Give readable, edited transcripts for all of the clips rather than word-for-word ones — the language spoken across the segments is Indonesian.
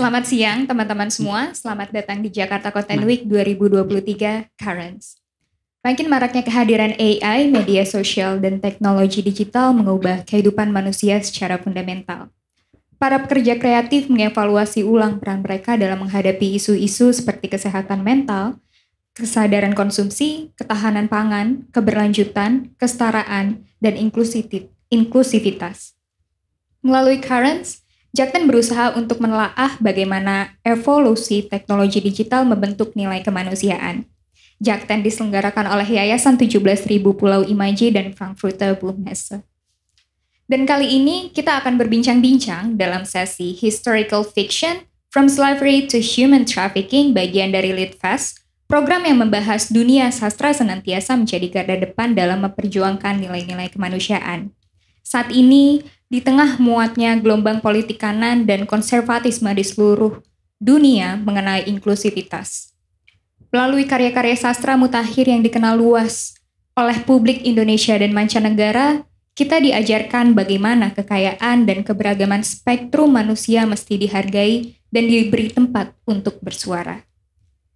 Selamat siang teman-teman semua, selamat datang di Jakarta Content Week 2023 Currents. Makin maraknya kehadiran AI, media sosial, dan teknologi digital mengubah kehidupan manusia secara fundamental. Para pekerja kreatif mengevaluasi ulang peran mereka dalam menghadapi isu-isu seperti kesehatan mental, kesadaran konsumsi, ketahanan pangan, keberlanjutan, kesetaraan, dan inklusivitas. Melalui Currents, Jakten berusaha untuk menelaah bagaimana evolusi teknologi digital membentuk nilai kemanusiaan. Jakten diselenggarakan oleh Yayasan 17.000 Pulau Imaji dan Frankfurter Buchmesse. Dan kali ini kita akan berbincang-bincang dalam sesi Historical Fiction From Slavery to Human Trafficking bagian dari Litfest, program yang membahas dunia sastra senantiasa menjadi garda depan dalam memperjuangkan nilai-nilai kemanusiaan. Saat ini, di tengah muatnya gelombang politik kanan dan konservatisme di seluruh dunia mengenai inklusivitas. Melalui karya-karya sastra mutakhir yang dikenal luas oleh publik Indonesia dan mancanegara, kita diajarkan bagaimana kekayaan dan keberagaman spektrum manusia mesti dihargai dan diberi tempat untuk bersuara.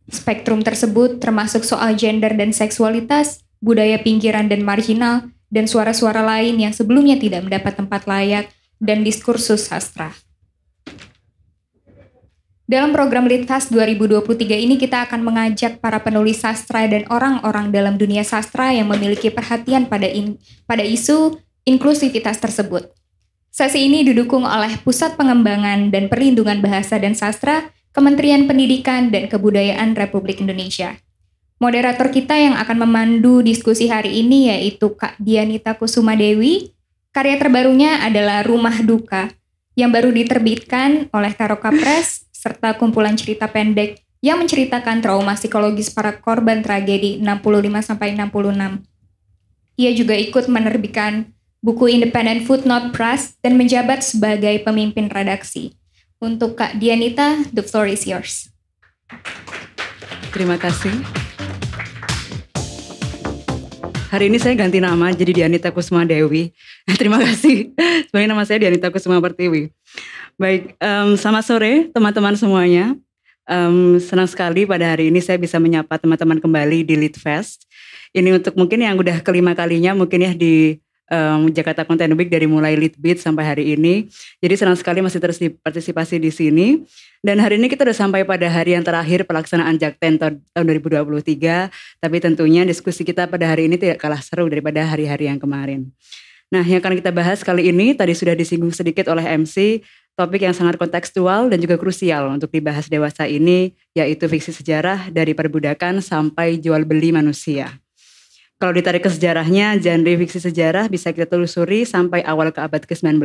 Spektrum tersebut termasuk soal gender dan seksualitas, budaya pinggiran dan marginal, dan suara-suara lain yang sebelumnya tidak mendapat tempat layak, dan diskursus sastra. Dalam program Litfest 2023 ini kita akan mengajak para penulis sastra dan orang-orang dalam dunia sastra yang memiliki perhatian pada isu inklusivitas tersebut. Sesi ini didukung oleh Pusat Pengembangan dan Perlindungan Bahasa dan Sastra, Kementerian Pendidikan dan Kebudayaan Republik Indonesia. Moderator kita yang akan memandu diskusi hari ini yaitu Kak Dianita Kusuma Dewi. Karya terbarunya adalah Rumah Duka yang baru diterbitkan oleh Karoka Press serta kumpulan cerita pendek yang menceritakan trauma psikologis para korban tragedi 65-66. Ia juga ikut menerbitkan buku independen Footnote Press dan menjabat sebagai pemimpin redaksi. Untuk Kak Dianita, the floor is yours. Terima kasih. Hari ini saya ganti nama jadi Dianita Kusuma Dewi. Terima kasih. Sebenarnya nama saya Dianita Kusuma Pertiwi. Baik, selamat sore teman-teman semuanya. Senang sekali pada hari ini saya bisa menyapa teman-teman kembali di Litfest. Ini untuk mungkin yang udah kelima kalinya mungkin ya di Jakarta Content Week dari mulai Litbeat sampai hari ini. Jadi senang sekali masih terus partisipasi di sini. Dan hari ini kita udah sampai pada hari yang terakhir pelaksanaan Jakten tahun 2023. Tapi tentunya diskusi kita pada hari ini tidak kalah seru daripada hari-hari yang kemarin. Nah, yang akan kita bahas kali ini tadi sudah disinggung sedikit oleh MC, topik yang sangat kontekstual dan juga krusial untuk dibahas dewasa ini, yaitu fiksi sejarah dari perbudakan sampai jual beli manusia. Kalau ditarik ke sejarahnya, genre fiksi sejarah bisa kita telusuri sampai awal ke abad ke-19,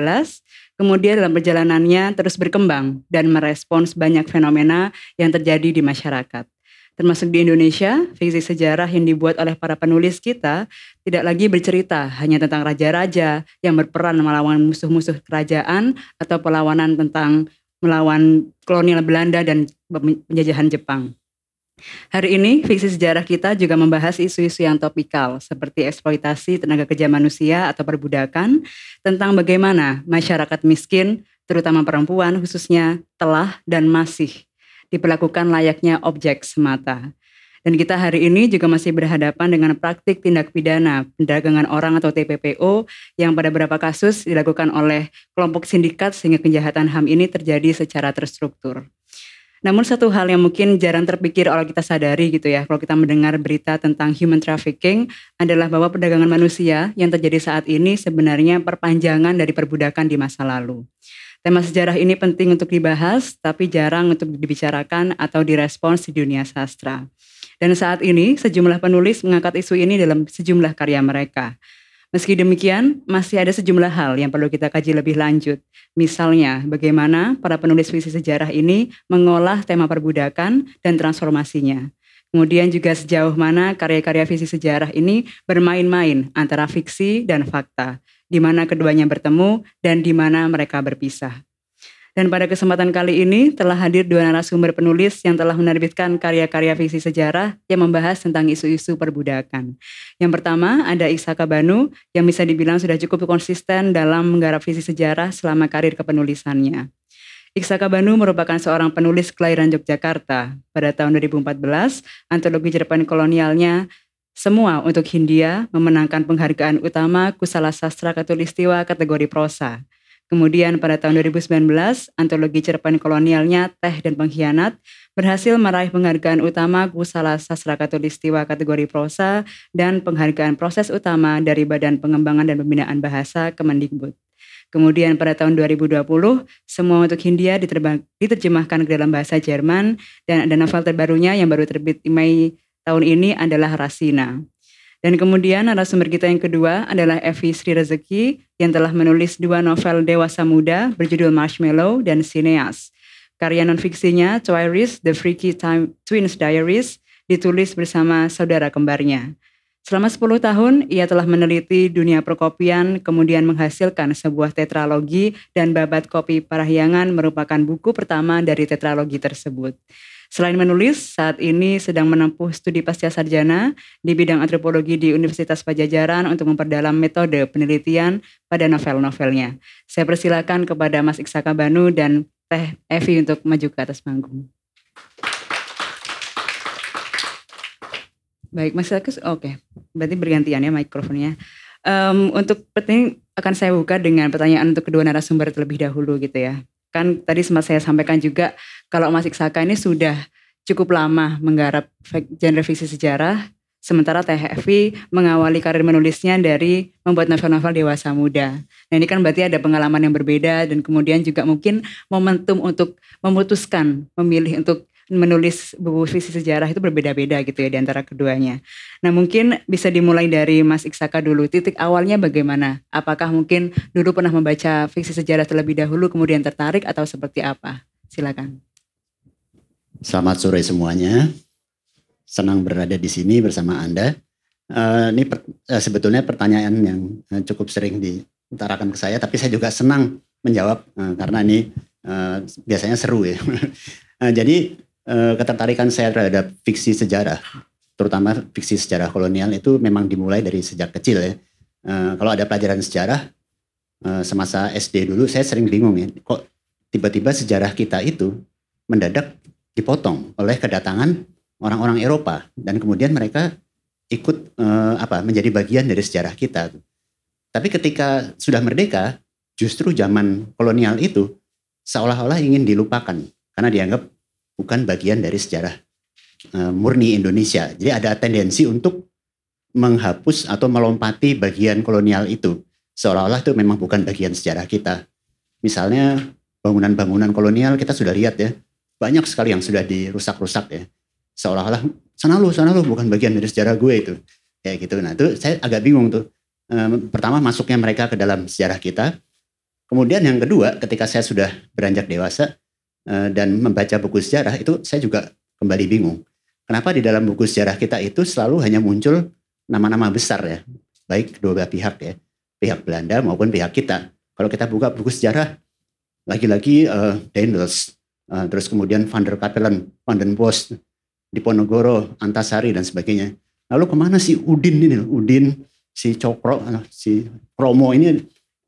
kemudian dalam perjalanannya terus berkembang dan merespons banyak fenomena yang terjadi di masyarakat. Termasuk di Indonesia, fiksi sejarah yang dibuat oleh para penulis kita tidak lagi bercerita hanya tentang raja-raja yang berperan melawan musuh-musuh kerajaan atau perlawanan tentang melawan kolonial Belanda dan penjajahan Jepang. Hari ini, fiksi sejarah kita juga membahas isu-isu yang topikal seperti eksploitasi tenaga kerja manusia atau perbudakan, tentang bagaimana masyarakat miskin, terutama perempuan khususnya, telah dan masih diperlakukan layaknya objek semata. Dan kita hari ini juga masih berhadapan dengan praktik tindak pidana perdagangan orang atau TPPO yang pada beberapa kasus dilakukan oleh kelompok sindikat sehingga kejahatan HAM ini terjadi secara terstruktur. Namun satu hal yang mungkin jarang terpikir oleh kita sadari gitu ya, kalau kita mendengar berita tentang human trafficking adalah bahwa perdagangan manusia yang terjadi saat ini sebenarnya perpanjangan dari perbudakan di masa lalu. Tema sejarah ini penting untuk dibahas, tapi jarang untuk dibicarakan atau direspons di dunia sastra. Dan saat ini sejumlah penulis mengangkat isu ini dalam sejumlah karya mereka. Meski demikian, masih ada sejumlah hal yang perlu kita kaji lebih lanjut. Misalnya, bagaimana para penulis fiksi sejarah ini mengolah tema perbudakan dan transformasinya. Kemudian juga sejauh mana karya-karya fiksi sejarah ini bermain-main antara fiksi dan fakta, di mana keduanya bertemu dan di mana mereka berpisah. Dan pada kesempatan kali ini telah hadir dua narasumber penulis yang telah menerbitkan karya-karya fiksi sejarah yang membahas tentang isu-isu perbudakan. Yang pertama ada Iksaka Banu yang bisa dibilang sudah cukup konsisten dalam menggarap fiksi sejarah selama karir kepenulisannya. Iksaka Banu merupakan seorang penulis kelahiran Yogyakarta. Pada tahun 2014, antologi cerpen kolonialnya Semua untuk Hindia memenangkan penghargaan utama Kusala Sastra Katulistiwa kategori prosa. Kemudian pada tahun 2019, antologi cerpen kolonialnya Teh dan Pengkhianat berhasil meraih penghargaan utama Kusala Sastra Katulistiwa kategori prosa dan penghargaan proses utama dari Badan Pengembangan dan Pembinaan Bahasa Kemendikbud. Kemudian pada tahun 2020, Semua untuk Hindia diterjemahkan ke dalam bahasa Jerman dan ada novel terbarunya yang baru terbit di Mei tahun ini adalah Rasina. Dan kemudian narasumber kita yang kedua adalah Evi Sri Rezeki yang telah menulis 2 novel dewasa muda berjudul Marshmallow dan Sineas. Karya non-fiksinya Twilight, The Freaky Twins Diaries ditulis bersama saudara kembarnya. Selama 10 tahun, ia telah meneliti dunia perkopian, kemudian menghasilkan sebuah tetralogi dan Babat Kopi Parahyangan merupakan buku pertama dari tetralogi tersebut. Selain menulis, saat ini sedang menempuh studi pascasarjana di bidang antropologi di Universitas Padjadjaran untuk memperdalam metode penelitian pada novel-novelnya. Saya persilakan kepada Mas Iksaka Banu dan Teh Evi untuk maju ke atas panggung. Baik, Mas Agus, oke. Berarti bergantian ya mikrofonnya. Untuk pertanyaan akan saya buka dengan pertanyaan untuk kedua narasumber terlebih dahulu gitu ya. Kan tadi sempat saya sampaikan juga kalau Mas Iksaka ini sudah cukup lama menggarap genre fiksi sejarah, sementara Teh Evi mengawali karir menulisnya dari membuat novel-novel dewasa muda. Nah ini kan berarti ada pengalaman yang berbeda dan kemudian juga mungkin momentum untuk memutuskan memilih untuk menulis buku fiksi sejarah itu berbeda-beda gitu ya di antara keduanya. Nah mungkin bisa dimulai dari Mas Iksaka dulu, titik awalnya bagaimana? Apakah mungkin dulu pernah membaca fiksi sejarah terlebih dahulu kemudian tertarik atau seperti apa? Silakan. Selamat sore semuanya, senang berada di sini bersama Anda. Ini sebetulnya pertanyaan yang cukup sering diutarakan ke saya, tapi saya juga senang menjawab karena ini biasanya seru ya. Jadi ketertarikan saya terhadap fiksi sejarah, terutama fiksi sejarah kolonial itu memang dimulai dari sejak kecil ya. Kalau ada pelajaran sejarah semasa SD dulu saya sering bingung ya, kok tiba-tiba sejarah kita itu mendadak dipotong oleh kedatangan orang-orang Eropa dan kemudian mereka ikut menjadi bagian dari sejarah kita. Tapi ketika sudah merdeka, justru zaman kolonial itu seolah-olah ingin dilupakan karena dianggap bukan bagian dari sejarah murni Indonesia. Jadi ada tendensi untuk menghapus atau melompati bagian kolonial itu. Seolah-olah itu memang bukan bagian sejarah kita. Misalnya bangunan-bangunan kolonial kita sudah lihat ya. Banyak sekali yang sudah dirusak-rusak ya. Seolah-olah sana lu bukan bagian dari sejarah gue itu. Kayak gitu. Nah itu saya agak bingung tuh. Pertama masuknya mereka ke dalam sejarah kita. Kemudian yang kedua ketika saya sudah beranjak dewasa dan membaca buku sejarah itu saya juga kembali bingung. Kenapa di dalam buku sejarah kita itu selalu hanya muncul nama-nama besar ya. Baik kedua belah pihak ya. Pihak Belanda maupun pihak kita. Kalau kita buka buku sejarah, lagi-lagi Daendels, terus kemudian Van der Capellen, Van den Bosch, Diponegoro, Antasari dan sebagainya. Lalu kemana si Udin ini? Udin, si Cokro, si Romo ini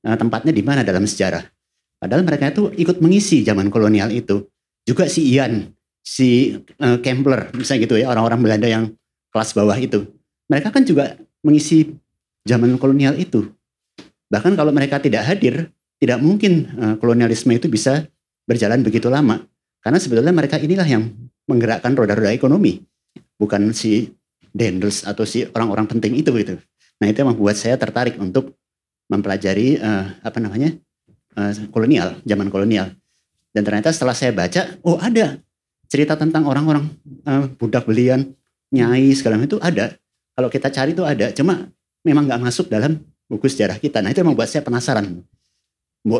tempatnya di mana dalam sejarah? Padahal mereka itu ikut mengisi zaman kolonial itu. Juga si Ian, si Kempler, misalnya gitu ya, orang-orang Belanda yang kelas bawah itu. Mereka kan juga mengisi zaman kolonial itu. Bahkan kalau mereka tidak hadir, tidak mungkin kolonialisme itu bisa berjalan begitu lama. Karena sebetulnya mereka inilah yang menggerakkan roda-roda ekonomi. Bukan si Daendels atau si orang-orang penting itu gitu. Nah itu yang membuat saya tertarik untuk mempelajari kolonial, zaman kolonial. Dan ternyata setelah saya baca, oh ada cerita tentang orang-orang budak belian, nyai segala macam itu ada. Kalau kita cari itu ada, cuma memang nggak masuk dalam buku sejarah kita. Nah itu yang membuat saya penasaran.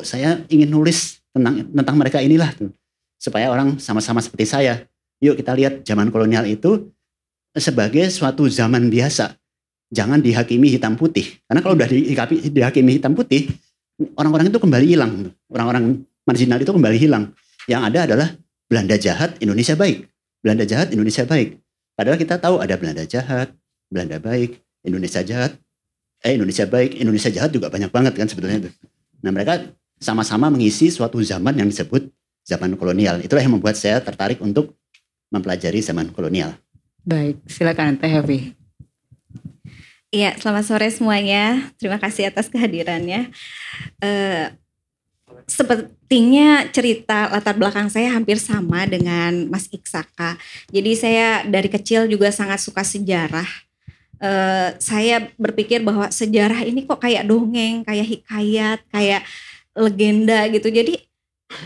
Saya ingin nulis tentang mereka inilah tuh, supaya orang sama-sama seperti saya. Yuk kita lihat zaman kolonial itu sebagai suatu zaman biasa. Jangan dihakimi hitam putih. Karena kalau udah dihakimi hitam putih, orang-orang itu kembali hilang. Orang-orang marginal itu kembali hilang. Yang ada adalah Belanda jahat, Indonesia baik. Belanda jahat, Indonesia baik. Padahal kita tahu ada Belanda jahat, Belanda baik, Indonesia jahat. Indonesia baik, Indonesia jahat juga banyak banget kan sebetulnya itu. Nah mereka sama-sama mengisi suatu zaman yang disebut zaman kolonial. Itulah yang membuat saya tertarik untuk mempelajari zaman kolonial. Baik, silakan Teh Hevi. Iya, selamat sore semuanya. Terima kasih atas kehadirannya. Sepertinya cerita latar belakang saya hampir sama dengan Mas Iksaka. Jadi saya dari kecil juga sangat suka sejarah. Saya berpikir bahwa sejarah ini kok kayak dongeng, kayak hikayat, kayak legenda gitu. Jadi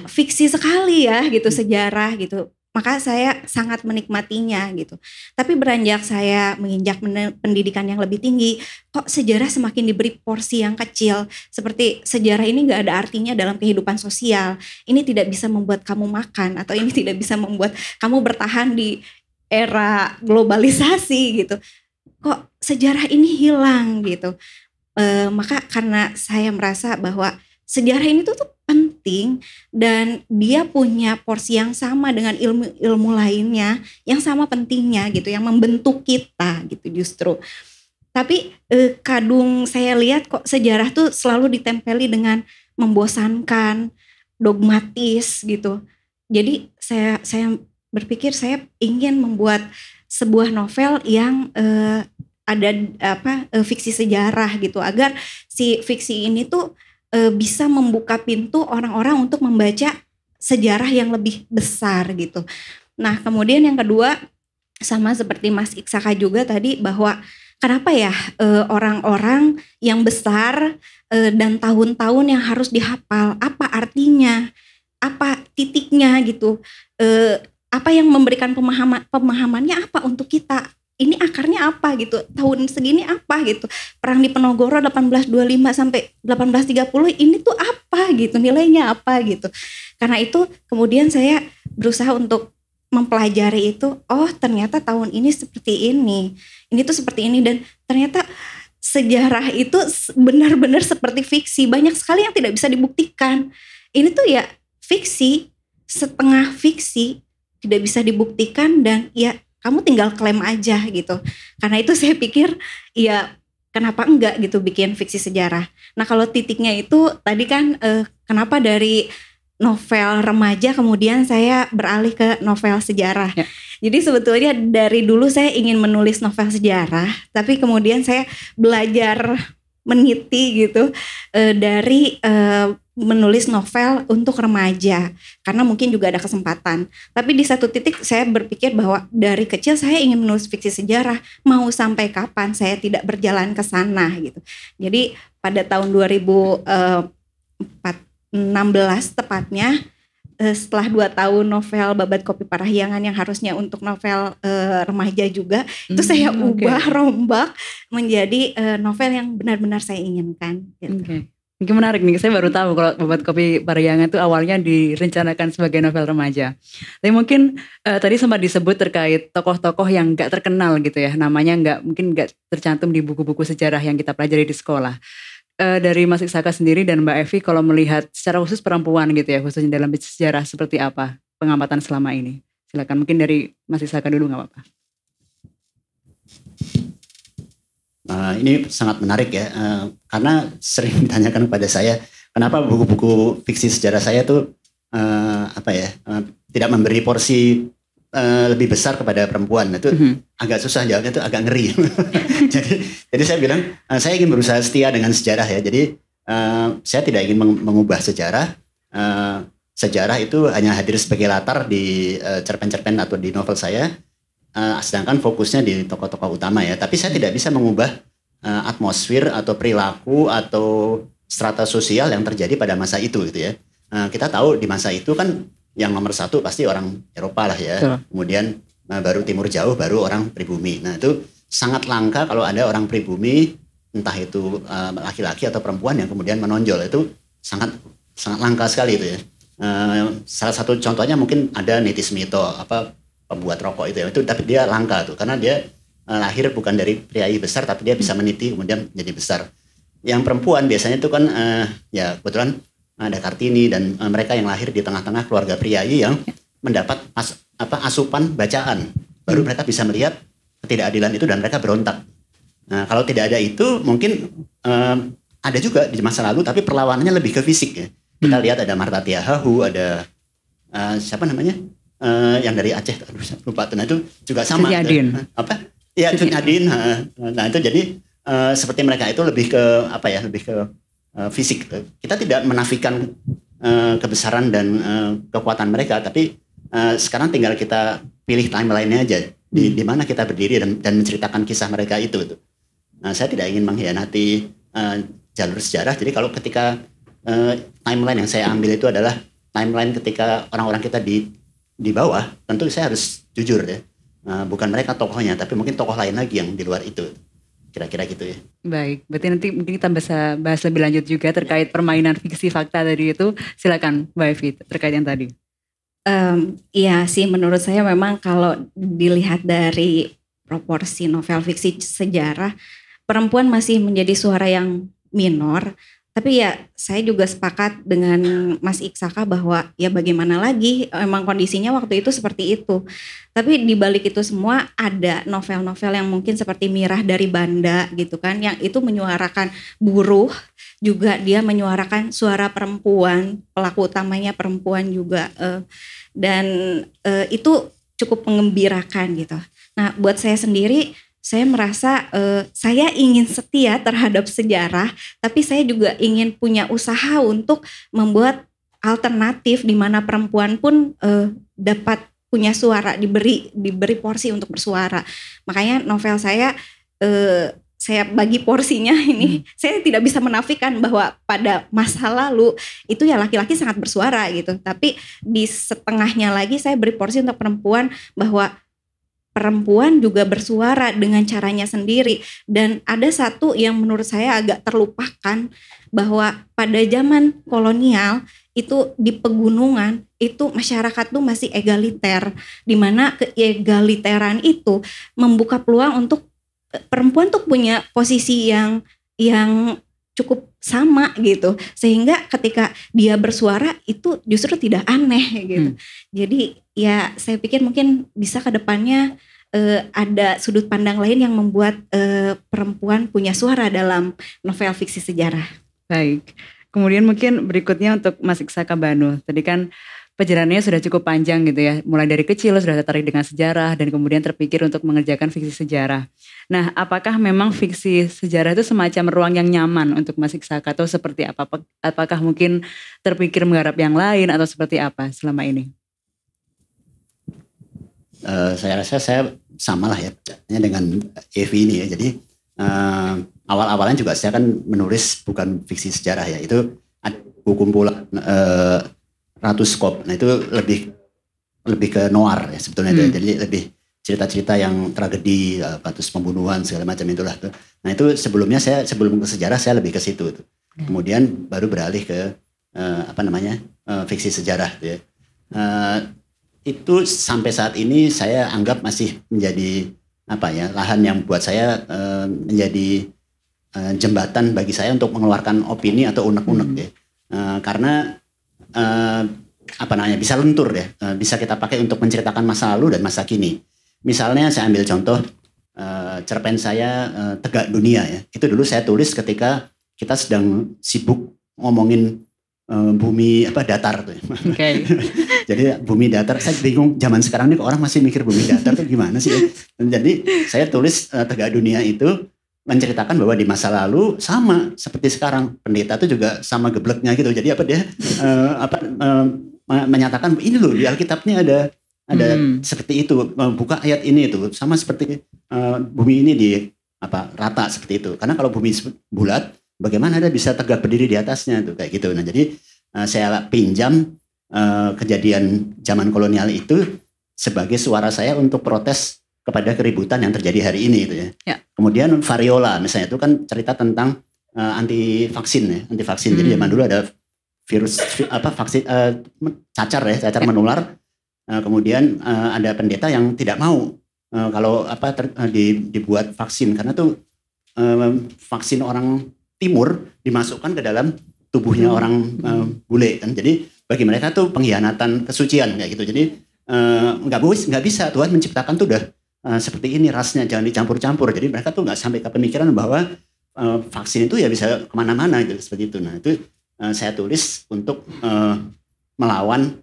fiksi sekali ya gitu sejarah gitu. Maka saya sangat menikmatinya gitu. Tapi beranjak saya menginjak pendidikan yang lebih tinggi, kok sejarah semakin diberi porsi yang kecil. Seperti sejarah ini gak ada artinya dalam kehidupan sosial. Ini tidak bisa membuat kamu makan, atau ini tidak bisa membuat kamu bertahan di era globalisasi gitu. Kok sejarah ini hilang gitu. Maka karena saya merasa bahwa sejarah ini tuh penting dan dia punya porsi yang sama dengan ilmu-ilmu lainnya yang sama pentingnya gitu, yang membentuk kita gitu justru. Tapi kadung saya lihat kok sejarah tuh selalu ditempeli dengan membosankan, dogmatis gitu. Jadi saya berpikir saya ingin membuat sebuah novel yang ada fiksi sejarah gitu, agar si fiksi ini tuh bisa membuka pintu orang-orang untuk membaca sejarah yang lebih besar gitu. Nah, kemudian yang kedua, sama seperti Mas Iksaka juga tadi, bahwa kenapa ya orang-orang yang besar dan tahun-tahun yang harus dihafal, apa artinya, apa titiknya gitu, apa yang memberikan pemahamannya apa untuk kita. Ini akarnya apa gitu, tahun segini apa gitu, perang di Penogoro 1825 sampai 1830 ini tuh apa gitu, nilainya apa gitu. Karena itu kemudian saya berusaha untuk mempelajari itu, oh ternyata tahun ini seperti ini tuh seperti ini, dan ternyata sejarah itu benar-benar seperti fiksi, banyak sekali yang tidak bisa dibuktikan. Ini tuh ya fiksi, setengah fiksi, tidak bisa dibuktikan, dan ya kamu tinggal klaim aja gitu. Karena itu saya pikir ya kenapa enggak gitu bikin fiksi sejarah. Nah kalau titiknya itu tadi kan kenapa dari novel remaja kemudian saya beralih ke novel sejarah. Ya. Jadi sebetulnya dari dulu saya ingin menulis novel sejarah, tapi kemudian saya belajar meniti gitu dari menulis novel untuk remaja, karena mungkin juga ada kesempatan. Tapi di satu titik saya berpikir bahwa dari kecil saya ingin menulis fiksi sejarah, mau sampai kapan saya tidak berjalan ke sana gitu. Jadi pada tahun 2016 tepatnya, setelah 2 tahun novel Babat Kopi Parahyangan yang harusnya untuk novel remaja juga, itu saya ubah, rombak menjadi novel yang benar-benar saya inginkan gitu. Mungkin menarik nih, saya baru tahu kalau Babat Kopi Parahyangan itu awalnya direncanakan sebagai novel remaja. Tapi mungkin tadi sempat disebut terkait tokoh-tokoh yang gak terkenal gitu ya, namanya mungkin gak tercantum di buku-buku sejarah yang kita pelajari di sekolah. Dari Mas Iksaka sendiri dan Mbak Evi, kalau melihat secara khusus perempuan gitu ya, khususnya dalam sejarah seperti apa pengamatan selama ini? Silakan, mungkin dari Mas Iksaka dulu gak apa-apa. Ini sangat menarik ya, karena sering ditanyakan kepada saya, kenapa buku-buku fiksi sejarah saya tuh tidak memberi porsi lebih besar kepada perempuan. Itu agak susah jawabnya, itu agak ngeri. jadi saya bilang saya ingin berusaha setia dengan sejarah ya. Jadi saya tidak ingin mengubah sejarah. Sejarah itu hanya hadir sebagai latar di cerpen-cerpen atau di novel saya. Sedangkan fokusnya di tokoh-tokoh utama ya. Tapi saya tidak bisa mengubah atmosfer atau perilaku atau strata sosial yang terjadi pada masa itu gitu ya. Kita tahu di masa itu kan yang nomor satu pasti orang Eropa lah ya. Kemudian baru timur jauh, baru orang pribumi. Nah itu sangat langka kalau ada orang pribumi, entah itu laki-laki atau perempuan yang kemudian menonjol. Itu sangat langka sekali itu ya. Salah satu contohnya mungkin ada Niti Smito, pembuat rokok itu ya. Itu tapi dia langka tuh karena dia lahir bukan dari priai besar, tapi dia bisa meniti kemudian jadi besar. Yang perempuan biasanya itu kan ya kebetulan ada Kartini dan mereka yang lahir di tengah-tengah keluarga priai yang mendapat asupan bacaan, baru mereka bisa melihat ketidakadilan itu dan mereka berontak. Nah kalau tidak ada itu mungkin ada juga di masa lalu, tapi perlawanannya lebih ke fisik ya. Kita lihat ada Marta Tiahahu, ada siapa namanya yang dari Aceh, aduh, saya lupa tuh. Nah itu juga sama. Yadin. Apa? Iya, Yadin. Nah itu jadi seperti mereka itu lebih ke apa ya? Lebih ke fisik. Kita tidak menafikan kebesaran dan kekuatan mereka, tapi sekarang tinggal kita pilih timeline-nya aja di mana kita berdiri dan menceritakan kisah mereka itu. Saya tidak ingin mengkhianati jalur sejarah. Jadi kalau ketika timeline yang saya ambil itu adalah timeline ketika orang-orang kita di bawah, tentu saya harus jujur ya. Bukan mereka tokohnya, tapi mungkin tokoh lain lagi yang di luar itu. Kira-kira gitu ya. Baik, berarti nanti mungkin kita bisa bahas lebih lanjut juga terkait permainan fiksi fakta tadi itu. Silakan Mbak Evi terkait yang tadi. Iya sih, menurut saya memang kalau dilihat dari proporsi novel fiksi sejarah, perempuan masih menjadi suara yang minor. Tapi ya saya juga sepakat dengan Mas Iksaka bahwa ya bagaimana lagi, emang kondisinya waktu itu seperti itu. Tapi di balik itu semua ada novel-novel yang mungkin seperti Mirah dari Banda gitu kan, yang itu menyuarakan buruh, juga dia menyuarakan suara perempuan, pelaku utamanya perempuan juga, dan itu cukup mengembirakan gitu. Nah buat saya sendiri, saya merasa saya ingin setia terhadap sejarah, tapi saya juga ingin punya usaha untuk membuat alternatif di mana perempuan pun dapat punya suara, diberi porsi untuk bersuara. Makanya novel saya bagi porsinya ini, saya tidak bisa menafikan bahwa pada masa lalu itu ya laki-laki sangat bersuara gitu, tapi di setengahnya lagi saya beri porsi untuk perempuan, bahwa perempuan juga bersuara dengan caranya sendiri. Dan ada satu yang menurut saya agak terlupakan, bahwa pada zaman kolonial itu di pegunungan itu masyarakat tuh masih egaliter, di mana keegaliteran itu membuka peluang untuk perempuan tuh punya posisi yang cukup sama gitu, sehingga ketika dia bersuara itu justru tidak aneh gitu. Jadi ya saya pikir mungkin bisa ke depannya ada sudut pandang lain yang membuat perempuan punya suara dalam novel fiksi sejarah. Baik, kemudian mungkin berikutnya untuk Mas Iksaka Banu. Tadi kan perjalanannya sudah cukup panjang gitu ya, mulai dari kecil sudah tertarik dengan sejarah dan kemudian terpikir untuk mengerjakan fiksi sejarah. Nah, apakah memang fiksi sejarah itu semacam ruang yang nyaman untuk Mas Iksaka atau seperti apa? Apakah mungkin terpikir menggarap yang lain atau seperti apa selama ini? Saya rasa saya samalah ya dengan Evi ini ya. Jadi awal-awalnya juga saya kan menulis bukan fiksi sejarah ya. Itu ada buku kumpulan Ratu Skop. Nah itu lebih ke noir ya sebetulnya. Jadi lebih cerita-cerita yang tragedi, terus pembunuhan segala macam itulah. Nah itu sebelumnya sebelum ke sejarah saya lebih ke situ. Kemudian baru beralih ke fiksi sejarah ya. Itu sampai saat ini saya anggap masih menjadi lahan yang buat saya menjadi jembatan bagi saya untuk mengeluarkan opini atau unek-unek ya. Karena bisa lentur ya, bisa kita pakai untuk menceritakan masa lalu dan masa kini. Misalnya saya ambil contoh cerpen saya Tegak Dunia ya. Itu dulu saya tulis ketika kita sedang sibuk ngomongin bumi datar tuh. Okay. Jadi bumi datar, saya bingung zaman sekarang ini kok orang masih mikir bumi datar tuh gimana sih? Jadi saya tulis Tegak Dunia itu menceritakan bahwa di masa lalu sama seperti sekarang, pendeta itu juga sama gebleknya gitu. Jadi dia menyatakan ini loh di Alkitabnya ada seperti itu, buka ayat ini itu sama seperti bumi ini di rata seperti itu. Karena kalau bumi bulat, bagaimana ada bisa tegak berdiri di atasnya tuh kayak gitu. Nah jadi saya pinjam kejadian zaman kolonial itu sebagai suara saya untuk protes kepada keributan yang terjadi hari ini gitu ya. Kemudian variola misalnya itu kan cerita tentang anti vaksin. Jadi zaman dulu ada virus vaksin cacar menular. Kemudian ada pendeta yang tidak mau kalau dibuat vaksin karena tuh vaksin orang timur dimasukkan ke dalam tubuhnya orang bule kan. Jadi bagi mereka tuh pengkhianatan kesucian kayak gitu. Jadi nggak bisa Tuhan menciptakan tuh udah seperti ini rasnya, jangan dicampur-campur. Jadi mereka tuh nggak sampai ke pemikiran bahwa vaksin itu ya bisa kemana-mana gitu seperti itu. Nah itu saya tulis untuk melawan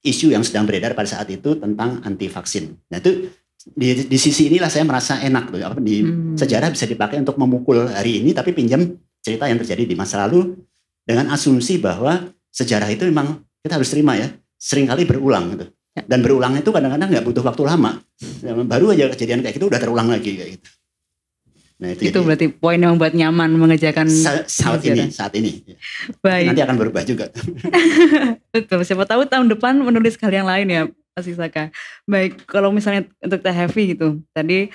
isu yang sedang beredar pada saat itu tentang anti vaksin. Nah itu di sisi inilah saya merasa enak tuh, di sejarah bisa dipakai untuk memukul hari ini, tapi pinjam cerita yang terjadi di masa lalu dengan asumsi bahwa sejarah itu memang kita harus terima ya, seringkali berulang gitu. Dan berulang itu kadang-kadang nggak butuh waktu lama, baru aja kejadian kayak gitu udah terulang lagi kayak gitu. Nah itu berarti poin yang membuat nyaman mengerjakan saat ini. Baik. Nanti akan berubah juga. Betul, siapa tahu tahun depan menulis hal yang lain ya Mas Iksaka. Baik, kalau misalnya untuk Teh Heavy gitu, tadi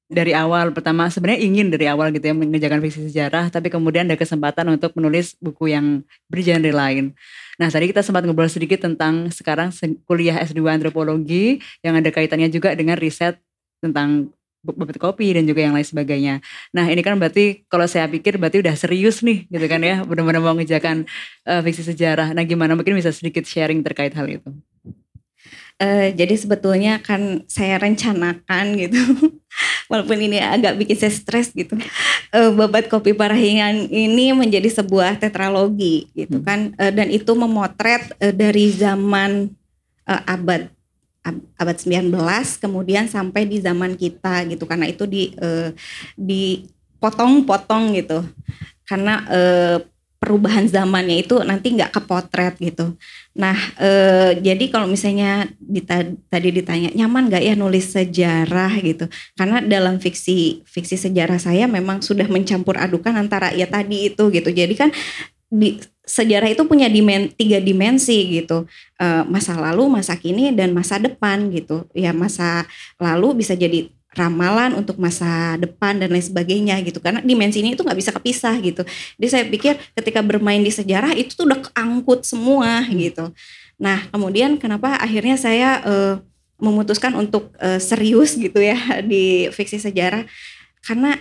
dari awal pertama sebenarnya ingin dari awal gitu ya mengerjakan fiksi sejarah, tapi kemudian ada kesempatan untuk menulis buku yang bergenre lain. Nah tadi kita sempat ngobrol sedikit tentang sekarang kuliah S2 antropologi yang ada kaitannya juga dengan riset tentang bobot kopi dan juga yang lain sebagainya. Nah ini kan berarti kalau saya pikir berarti udah serius nih gitu kan ya, benar-benar mau mengerjakan fiksi sejarah. Nah gimana, mungkin bisa sedikit sharing terkait hal itu? Jadi sebetulnya kan saya rencanakan gitu, walaupun ini agak bikin saya stres gitu, Babat Kopi Parahyangan ini menjadi sebuah tetralogi gitu kan, dan itu memotret dari zaman abad 19 kemudian sampai di zaman kita gitu, karena itu dipotong-potong gitu, karena perubahan zamannya itu nanti nggak kepotret gitu. Nah jadi kalau misalnya tadi ditanya nyaman nggak ya nulis sejarah gitu, karena dalam fiksi sejarah saya memang sudah mencampur adukan antara ya tadi itu gitu. Jadi kan di sejarah itu punya 3 dimensi gitu, masa lalu, masa kini, dan masa depan gitu. Ya masa lalu bisa jadi ramalan untuk masa depan dan lain sebagainya gitu, karena dimensi ini itu nggak bisa kepisah gitu. Jadi saya pikir ketika bermain di sejarah itu tuh udah keangkut semua gitu. Nah kemudian kenapa akhirnya saya memutuskan untuk serius gitu ya di fiksi sejarah, karena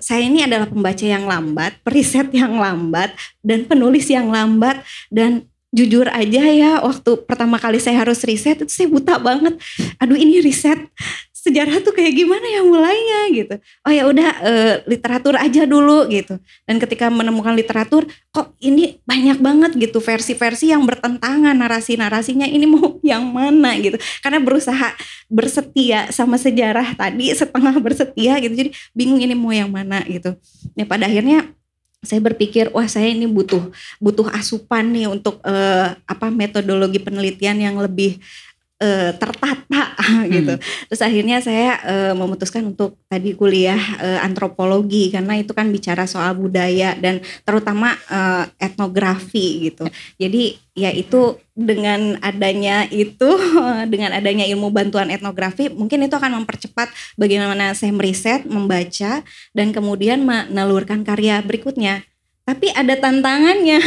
saya ini adalah pembaca yang lambat, periset yang lambat, dan penulis yang lambat. Dan jujur aja ya, waktu pertama kali saya harus riset itu saya buta banget. Aduh ini riset sejarah tuh kayak gimana ya mulainya gitu. Oh ya udah literatur aja dulu gitu. Dan ketika menemukan literatur, kok ini banyak banget gitu versi-versi yang bertentangan, narasi-narasinya ini mau yang mana gitu. Karena berusaha bersetia sama sejarah tadi, setengah bersetia gitu. Jadi bingung ini mau yang mana gitu. Ya pada akhirnya saya berpikir, wah saya ini butuh asupan nih untuk metodologi penelitian yang lebih tertata gitu. Terus akhirnya saya memutuskan untuk tadi kuliah antropologi, karena itu kan bicara soal budaya dan terutama etnografi gitu. Jadi ya itu dengan adanya ilmu bantuan etnografi, mungkin itu akan mempercepat bagaimana saya meriset, membaca, dan kemudian menelurkan karya berikutnya. Tapi ada tantangannya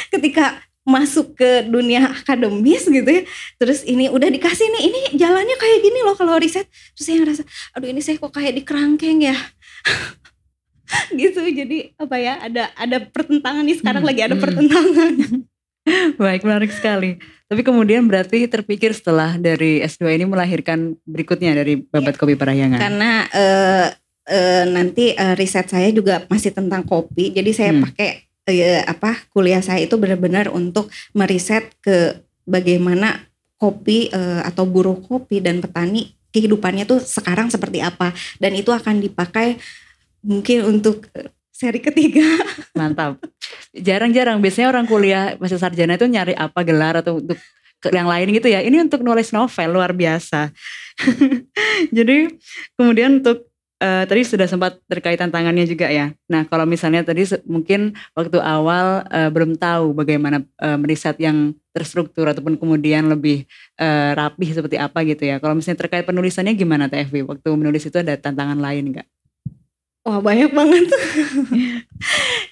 ketika masuk ke dunia akademis gitu ya, terus ini udah dikasih nih, ini jalannya kayak gini loh kalau riset, terus saya ngerasa aduh ini saya kok kayak di kerangkeng ya gitu. Jadi apa ya, ada pertentangan nih sekarang, lagi ada pertentangan. Baik, menarik sekali. Tapi kemudian berarti terpikir setelah dari S2 ini melahirkan berikutnya dari Babat Kopi Parahyangan. Karena nanti riset saya juga masih tentang kopi, jadi saya pakai kuliah saya itu benar-benar untuk meriset ke bagaimana kopi atau buruh kopi dan petani kehidupannya tuh sekarang seperti apa, dan itu akan dipakai mungkin untuk seri ketiga. Mantap. Jarang-jarang biasanya orang kuliah masa sarjana itu nyari apa gelar atau untuk yang lain gitu ya. Ini untuk nulis novel, luar biasa. Jadi kemudian untuk tadi sudah sempat terkait tantangannya juga ya. Nah kalau misalnya tadi mungkin waktu awal belum tahu bagaimana meriset yang terstruktur ataupun kemudian lebih rapih seperti apa gitu ya. Kalau misalnya terkait penulisannya gimana TFB? Waktu menulis itu ada tantangan lain nggak? Wah banyak banget.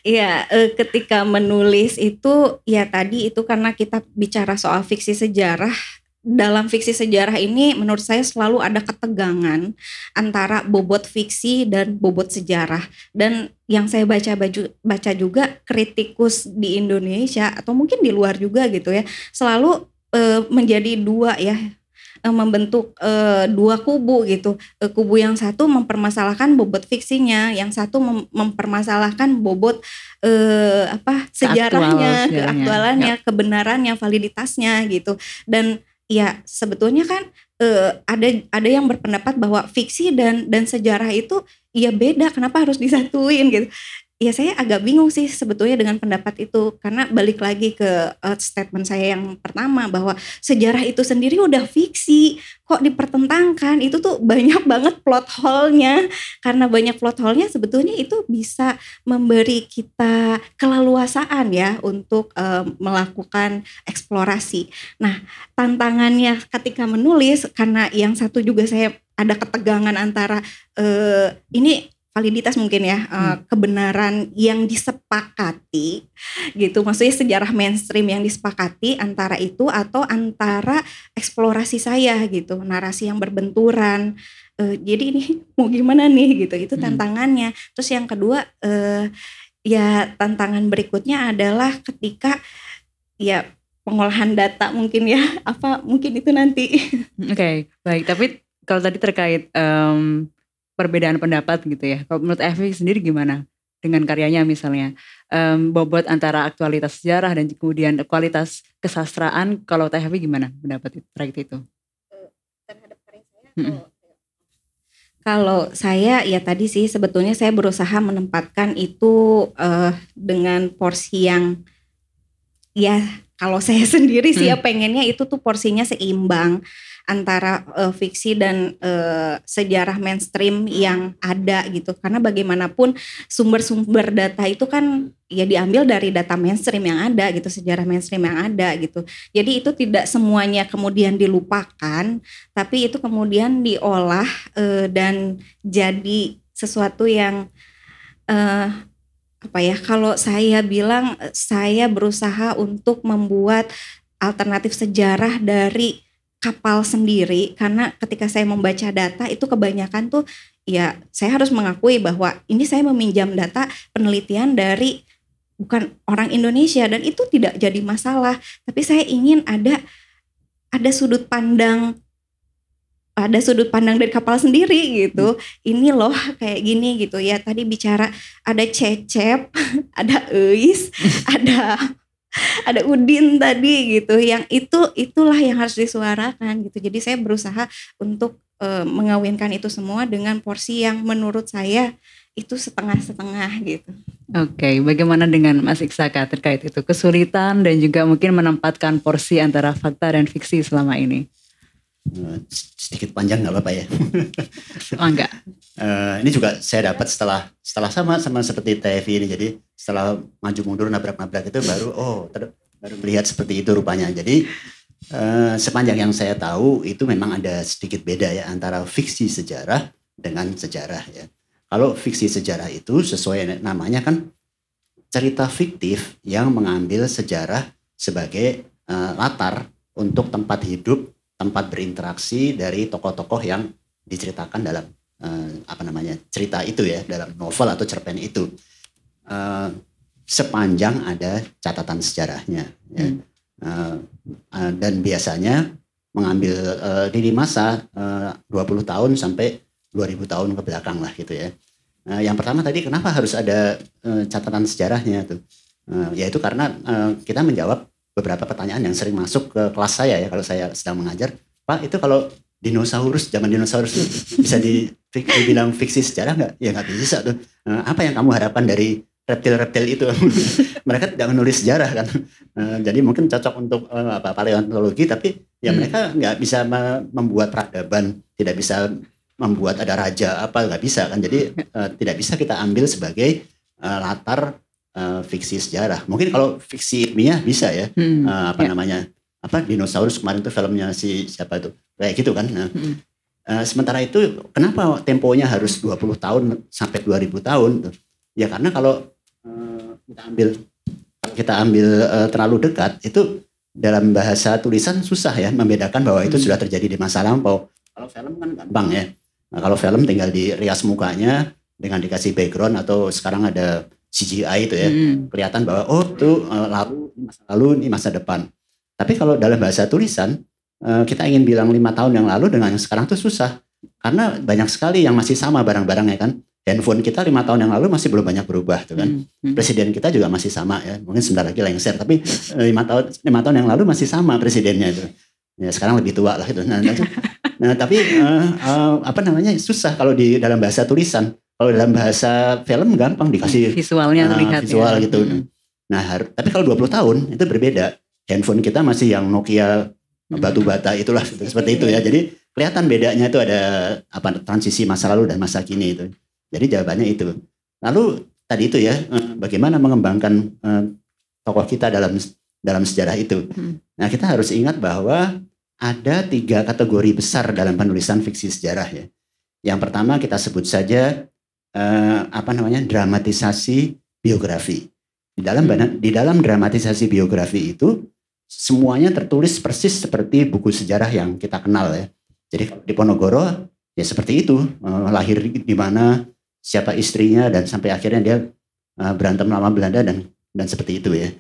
Iya, ketika menulis itu ya tadi itu karena kita bicara soal fiksi sejarah. Dalam fiksi sejarah ini menurut saya selalu ada ketegangan antara bobot fiksi dan bobot sejarah. Dan yang saya baca juga kritikus di Indonesia atau mungkin di luar juga gitu ya, selalu menjadi dua ya, membentuk dua kubu gitu. Kubu yang satu mempermasalahkan bobot fiksinya, yang satu mempermasalahkan bobot sejarahnya, keaktualannya, kebenarannya, validitasnya gitu. Dan ya sebetulnya kan ada yang berpendapat bahwa fiksi dan sejarah itu ya beda, kenapa harus disatuin gitu. Ya saya agak bingung sih sebetulnya dengan pendapat itu, karena balik lagi ke statement saya yang pertama bahwa sejarah itu sendiri udah fiksi, kok dipertentangkan, itu tuh banyak banget plot hole-nya. Karena banyak plot hole-nya sebetulnya itu bisa memberi kita keleluasaan ya untuk melakukan eksplorasi. Nah, tantangannya ketika menulis, karena yang satu juga saya ada ketegangan antara ini validitas mungkin ya, kebenaran yang disepakati gitu, maksudnya sejarah mainstream yang disepakati antara itu atau antara eksplorasi saya gitu, narasi yang berbenturan. Jadi ini mau gimana nih gitu, itu tantangannya. Terus yang kedua ya tantangan berikutnya adalah ketika ya pengolahan data mungkin ya, mungkin itu nanti. Oke, baik. Tapi kalau tadi terkait perbedaan pendapat gitu ya. Kalau menurut Evi sendiri gimana dengan karyanya misalnya? Bobot antara aktualitas sejarah dan kemudian kualitas kesastraan, kalau Teh Evi gimana pendapat terkait itu? Terhadap karya saya kalau saya ya tadi sih sebetulnya saya berusaha menempatkan itu dengan porsi yang ya kalau saya sendiri sih ya pengennya itu tuh porsinya seimbang antara fiksi dan sejarah mainstream yang ada gitu. Karena bagaimanapun sumber-sumber data itu kan ya diambil dari data mainstream yang ada gitu, sejarah mainstream yang ada gitu. Jadi itu tidak semuanya kemudian dilupakan, tapi itu kemudian diolah dan jadi sesuatu yang kalau saya bilang saya berusaha untuk membuat alternatif sejarah dari kapal sendiri, karena ketika saya membaca data itu kebanyakan tuh ya saya harus mengakui bahwa ini saya meminjam data penelitian dari bukan orang Indonesia dan itu tidak jadi masalah, tapi saya ingin ada sudut pandang dari kapal sendiri gitu. Ini loh kayak gini gitu ya. Tadi bicara ada Cecep, ada Eis, ada Udin tadi gitu, yang itulah yang harus disuarakan gitu. Jadi saya berusaha untuk mengawinkan itu semua dengan porsi yang menurut saya itu setengah-setengah gitu. Oke, bagaimana dengan Mas Iksaka terkait itu, kesulitan dan juga mungkin menempatkan porsi antara fakta dan fiksi selama ini? Sedikit panjang nggak apa-apa ya? Enggak. Ini juga saya dapat setelah sama seperti TVI ini. Jadi setelah maju mundur nabrak-nabrak itu baru melihat seperti itu rupanya. Jadi sepanjang yang saya tahu itu memang ada sedikit beda ya antara fiksi sejarah dengan sejarah ya. Kalau fiksi sejarah itu sesuai namanya kan cerita fiktif yang mengambil sejarah sebagai latar untuk tempat hidup, tempat berinteraksi dari tokoh-tokoh yang diceritakan dalam cerita itu ya, dalam novel atau cerpen itu, sepanjang ada catatan sejarahnya ya. Dan biasanya mengambil di masa 20 tahun sampai 2000 tahun ke belakang lah gitu ya. Yang pertama tadi kenapa harus ada catatan sejarahnya tuh? Yaitu karena kita menjawab beberapa pertanyaan yang sering masuk ke kelas saya ya kalau saya sedang mengajar. Pak, itu kalau zaman dinosaurus itu bisa dibilang fiksi sejarah nggak? Ya nggak bisa tuh. Apa yang kamu harapkan dari reptil-reptil itu? Mereka tidak menulis sejarah kan. Jadi mungkin cocok untuk paleontologi, tapi ya mereka nggak bisa membuat peradaban, tidak bisa membuat ada raja nggak bisa kan. Jadi tidak bisa kita ambil sebagai latar fiksi sejarah. Mungkin kalau fiksi ilmiah bisa ya, dinosaurus kemarin tuh filmnya siapa itu kayak gitu kan. Sementara itu kenapa temponya harus 20 tahun sampai 2000 tahun? Ya karena kalau kita ambil terlalu dekat itu dalam bahasa tulisan susah ya membedakan bahwa itu sudah terjadi di masa lampau. Kalau film kan gampang ya. Nah, kalau film tinggal dirias mukanya dengan dikasih background atau sekarang ada CGI itu ya, kelihatan bahwa itu masa lalu, ini masa depan. Tapi kalau dalam bahasa tulisan kita ingin bilang 5 tahun yang lalu dengan yang sekarang tuh susah. Karena banyak sekali yang masih sama barang-barangnya kan. Handphone kita 5 tahun yang lalu masih belum banyak berubah tuh kan. Presiden kita juga masih sama ya. Mungkin sebentar lagi lengser, tapi 5 tahun yang lalu masih sama presidennya itu. Ya sekarang lebih tua lah gitu. Nah tapi susah kalau di dalam bahasa tulisan. Kalau dalam bahasa film gampang dikasih visualnya terlihat visual ya. Gitu. Nah tapi kalau 20 tahun itu berbeda. Handphone kita masih yang Nokia batu bata itulah seperti itu ya. Jadi kelihatan bedanya itu ada transisi masa lalu dan masa kini itu. Jadi jawabannya itu. Lalu tadi itu ya, bagaimana mengembangkan tokoh kita dalam sejarah itu. Nah kita harus ingat bahwa ada 3 kategori besar dalam penulisan fiksi sejarah ya. Yang pertama kita sebut saja dramatisasi biografi. Di dalam dramatisasi biografi itu semuanya tertulis persis seperti buku sejarah yang kita kenal ya. Jadi di Ponorogo ya seperti itu, lahir di mana, siapa istrinya, dan sampai akhirnya dia berantem sama Belanda dan seperti itu ya.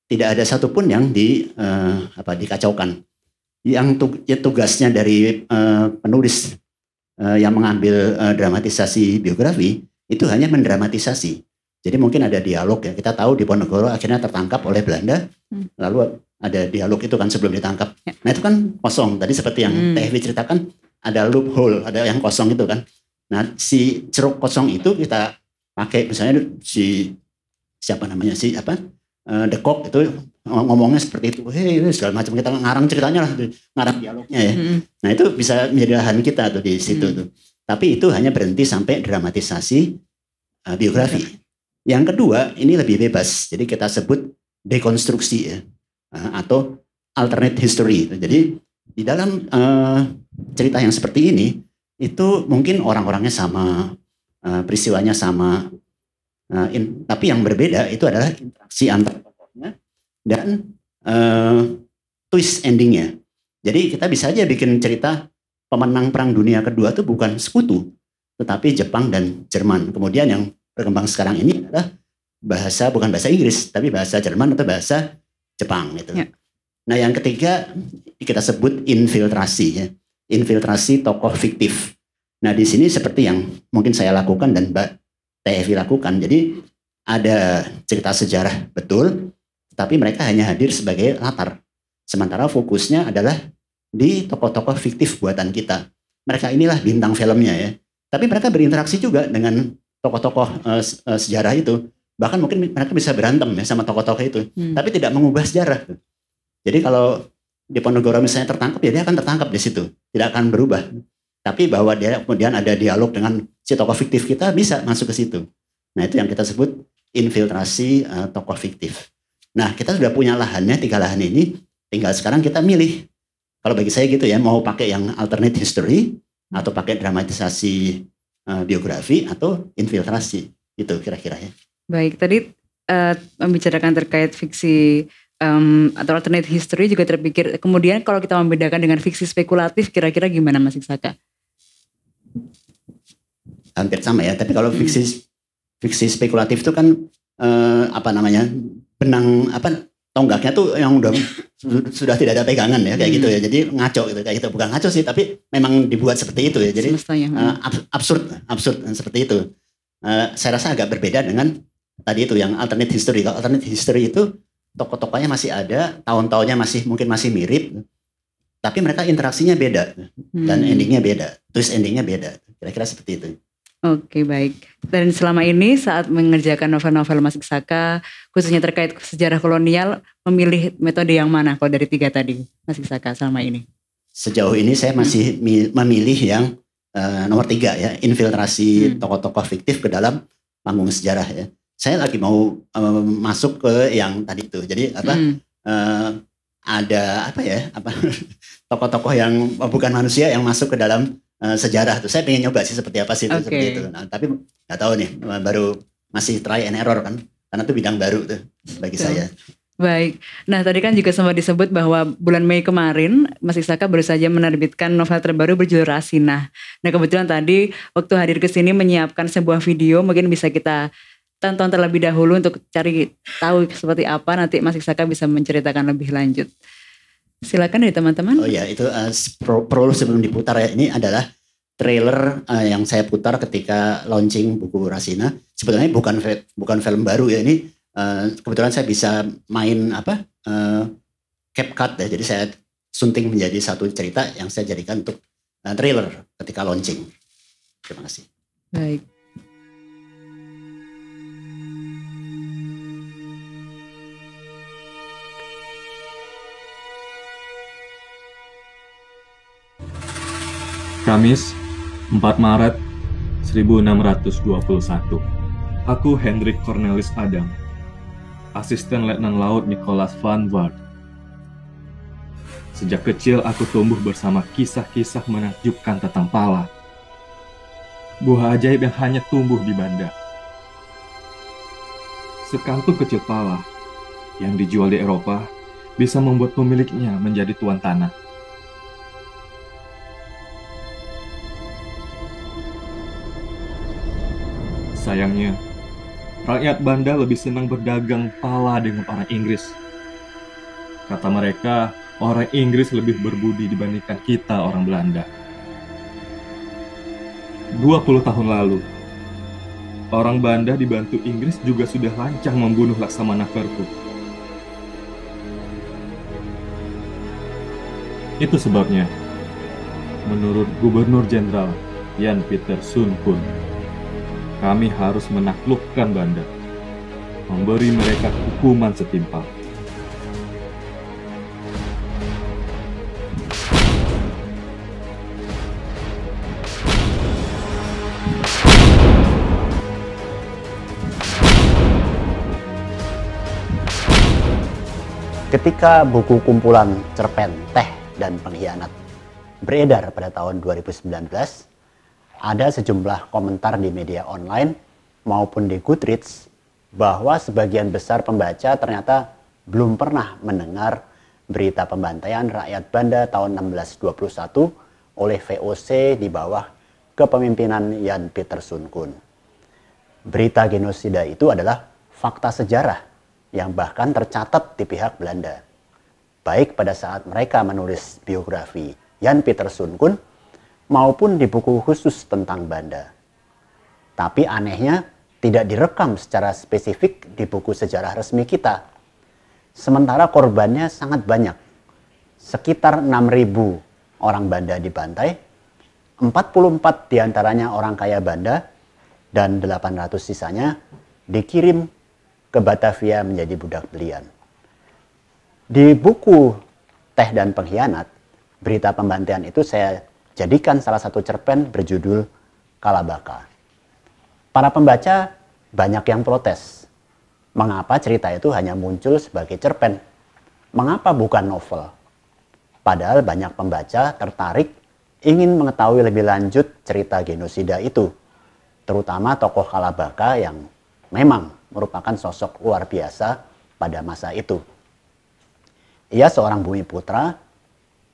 Tidak ada satupun yang dikacaukan. Yang tugasnya dari penulis yang mengambil dramatisasi biografi itu hanya mendramatisasi. Jadi mungkin ada dialog ya. Kita tahu di Ponorogo akhirnya tertangkap oleh Belanda, lalu ada dialog itu kan sebelum ditangkap. Nah itu kan kosong. Tadi seperti yang Teh Evi ceritakan, ada loophole, ada yang kosong itu kan. Nah si ceruk kosong itu kita pakai, misalnya The Cock itu ngomongnya seperti itu, segala macam, kita ngarang ceritanya lah, ngarang dialognya ya. Nah itu bisa menjadi lahan kita tuh di situ tuh. Tapi itu hanya berhenti sampai dramatisasi biografi. Yang kedua ini lebih bebas, jadi kita sebut dekonstruksi ya, atau alternate history. Jadi di dalam cerita yang seperti ini itu mungkin orang-orangnya sama, peristiwanya sama, tapi yang berbeda itu adalah interaksi antar tokohnya dan twist endingnya. Jadi kita bisa aja bikin cerita pemenang Perang Dunia Kedua itu bukan sekutu, tetapi Jepang dan Jerman. Kemudian yang berkembang sekarang ini adalah bukan bahasa Inggris, tapi bahasa Jerman atau bahasa Jepang gitu. Ya. Nah yang ketiga kita sebut infiltrasi ya. Infiltrasi tokoh fiktif. Nah di sini seperti yang mungkin saya lakukan dan Mbak Teh Evi lakukan. Jadi ada cerita sejarah betul, tapi mereka hanya hadir sebagai latar. Sementara fokusnya adalah di tokoh-tokoh fiktif buatan kita. Mereka inilah bintang filmnya ya. Tapi mereka berinteraksi juga dengan tokoh-tokoh sejarah itu. Bahkan mungkin mereka bisa berantem ya sama tokoh-tokoh itu. Tapi tidak mengubah sejarah. Jadi kalau di Ponorogo misalnya tertangkap, ya dia akan tertangkap di situ. Tidak akan berubah. Tapi bahwa dia kemudian ada dialog dengan si tokoh fiktif kita, bisa masuk ke situ. Nah itu yang kita sebut infiltrasi tokoh fiktif. Nah kita sudah punya lahannya, 3 lahan ini. Tinggal sekarang kita milih. Kalau bagi saya gitu ya, mau pakai yang alternate history, atau pakai dramatisasi biografi, atau infiltrasi. Itu kira-kira ya. Baik, tadi membicarakan terkait fiksi atau alternate history juga terpikir. Kemudian kalau kita membedakan dengan fiksi spekulatif, kira-kira gimana Mas Iksaka? Hampir sama ya, tapi kalau fiksi spekulatif itu kan benang tonggaknya tuh yang sudah tidak ada pegangan ya, kayak gitu ya. Jadi ngaco gitu, kayak gitu. Bukan ngaco sih, tapi memang dibuat seperti itu ya. Jadi absurd seperti itu. Saya rasa agak berbeda dengan tadi itu yang alternate history. Kalau alternate history itu tokoh-tokohnya masih ada, tahun-tahunnya mungkin masih mirip, tapi mereka interaksinya beda dan endingnya beda, twist endingnya beda. Kira-kira seperti itu. Oke, baik. Dan selama ini saat mengerjakan novel-novel Mas Iksaka, khususnya terkait sejarah kolonial, memilih metode yang mana kalau dari 3 tadi Mas Iksaka selama ini? Sejauh ini saya masih memilih yang nomor 3 ya, infiltrasi tokoh-tokoh fiktif ke dalam panggung sejarah ya. Saya lagi mau masuk ke yang tadi itu. Jadi ada tokoh-tokoh yang bukan manusia yang masuk ke dalam sejarah tuh. Saya pengen nyoba sih seperti apa sih itu, seperti itu. Nah, tapi nggak tahu nih, baru masih try and error kan, karena itu bidang baru tuh bagi saya. Baik. Nah tadi kan juga sempat disebut bahwa bulan Mei kemarin Mas Iksaka baru saja menerbitkan novel terbaru berjudul Rasinah. Nah kebetulan tadi waktu hadir ke sini menyiapkan sebuah video, mungkin bisa kita tonton terlebih dahulu untuk cari tahu seperti apa, nanti Mas Iksaka bisa menceritakan lebih lanjut. Silakan dari teman-teman. Oh ya, itu prolog sebelum diputar ya. Ini adalah trailer yang saya putar ketika launching buku Rasina. Sebetulnya bukan film baru ya. Ini kebetulan saya bisa main CapCut ya. Jadi saya sunting menjadi satu cerita yang saya jadikan untuk trailer ketika launching. Terima kasih. Baik. Kamis, 4 Maret 1621. Aku Hendrik Cornelis Adam, asisten Letnan Laut Nicholas van Waard. Sejak kecil aku tumbuh bersama kisah-kisah menakjubkan tentang pala. Buah ajaib yang hanya tumbuh di Banda. Sekantung kecil pala yang dijual di Eropa bisa membuat pemiliknya menjadi tuan tanah. Sayangnya, rakyat Banda lebih senang berdagang pala dengan orang Inggris. Kata mereka, orang Inggris lebih berbudi dibandingkan kita orang Belanda. 20 tahun lalu, orang Banda dibantu Inggris juga sudah lancang membunuh Laksamana Verkut. Itu sebabnya, menurut Gubernur Jenderal Jan Pieter Sun Kun, kami harus menaklukkan Banda, memberi mereka hukuman setimpal. Ketika buku kumpulan cerpen Teh dan Pengkhianat beredar pada tahun 2019, ada sejumlah komentar di media online maupun di Goodreads bahwa sebagian besar pembaca ternyata belum pernah mendengar berita pembantaian rakyat Banda tahun 1621 oleh VOC di bawah kepemimpinan Jan Pieter Sun Kun. Berita genosida itu adalah fakta sejarah yang bahkan tercatat di pihak Belanda, baik pada saat mereka menulis biografi Jan Pieter Sun Kun maupun di buku khusus tentang Banda. Tapi anehnya tidak direkam secara spesifik di buku sejarah resmi kita. Sementara korbannya sangat banyak. Sekitar 6.000 orang Banda dibantai, 44 diantaranya orang kaya Banda, dan 800 sisanya dikirim ke Batavia menjadi budak belian. Di buku Teh dan Pengkhianat, berita pembantaian itu saya jadikan salah satu cerpen berjudul Kalabaka. Para pembaca banyak yang protes. Mengapa cerita itu hanya muncul sebagai cerpen? Mengapa bukan novel? Padahal banyak pembaca tertarik ingin mengetahui lebih lanjut cerita genosida itu, terutama tokoh Kalabaka yang memang merupakan sosok luar biasa pada masa itu. Ia seorang bumi putra,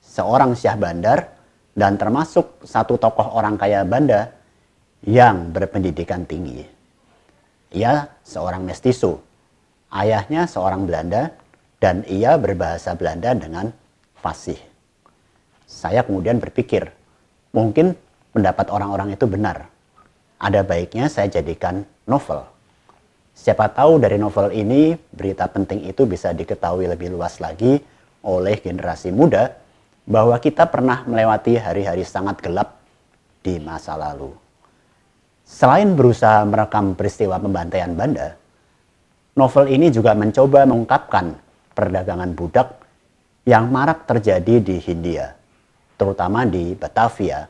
seorang syah bandar, dan termasuk satu tokoh orang kaya Banda yang berpendidikan tinggi. Ia seorang mestizo, ayahnya seorang Belanda, dan ia berbahasa Belanda dengan fasih. Saya kemudian berpikir, mungkin pendapat orang-orang itu benar. Ada baiknya saya jadikan novel. Siapa tahu dari novel ini berita penting itu bisa diketahui lebih luas lagi oleh generasi muda bahwa kita pernah melewati hari-hari sangat gelap di masa lalu. Selain berusaha merekam peristiwa pembantaian Banda, novel ini juga mencoba mengungkapkan perdagangan budak yang marak terjadi di Hindia, terutama di Batavia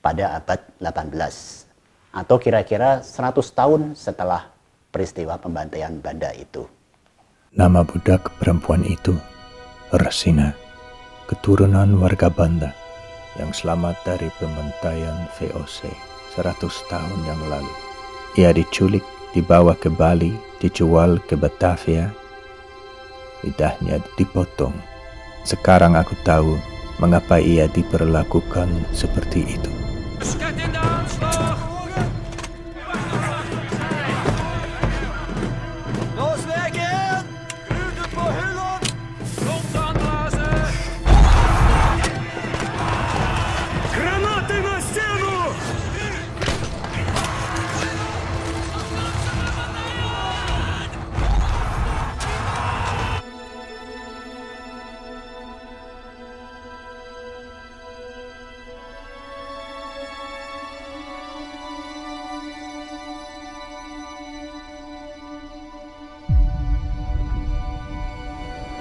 pada abad 18 atau kira-kira 100 tahun setelah peristiwa pembantaian Banda itu. Nama budak perempuan itu Rasina, keturunan warga Banda yang selamat dari pembantaian VOC 100 tahun yang lalu. Ia diculik, dibawa ke Bali, dijual ke Batavia, lidahnya dipotong. Sekarang aku tahu mengapa ia diperlakukan seperti itu.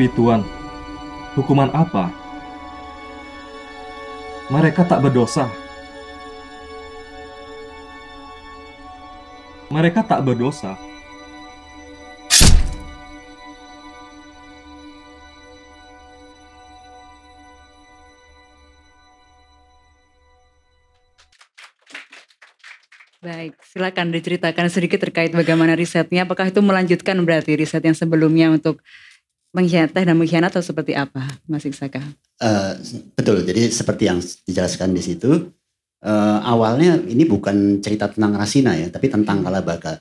Tapi Tuan, hukuman apa? Mereka tak berdosa. Mereka tak berdosa. Baik, silakan diceritakan sedikit terkait bagaimana risetnya. Apakah itu melanjutkan berarti riset yang sebelumnya untuk mengkhianat dan mengkhianat atau seperti apa, Mas Iksaka? Betul, jadi seperti yang dijelaskan di situ, awalnya ini bukan cerita tentang Rasina ya, tapi tentang Kalabaka.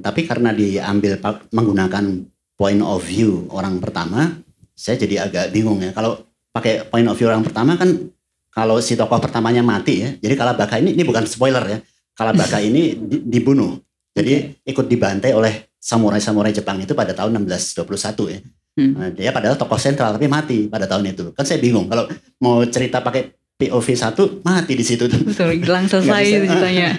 Tapi karena diambil menggunakan point of view orang pertama, saya jadi agak bingung ya. Kalau pakai point of view orang pertama kan, kalau si tokoh pertamanya mati ya, jadi Kalabaka ini bukan spoiler ya, Kalabaka ini dibunuh. Jadi ikut dibantai oleh samurai-samurai Jepang itu pada tahun 1621 ya. Dia padahal tokoh sentral tapi mati pada tahun itu. Kan saya bingung kalau mau cerita pakai POV 1 mati di situ tuh. Betul, hilang selesai ceritanya.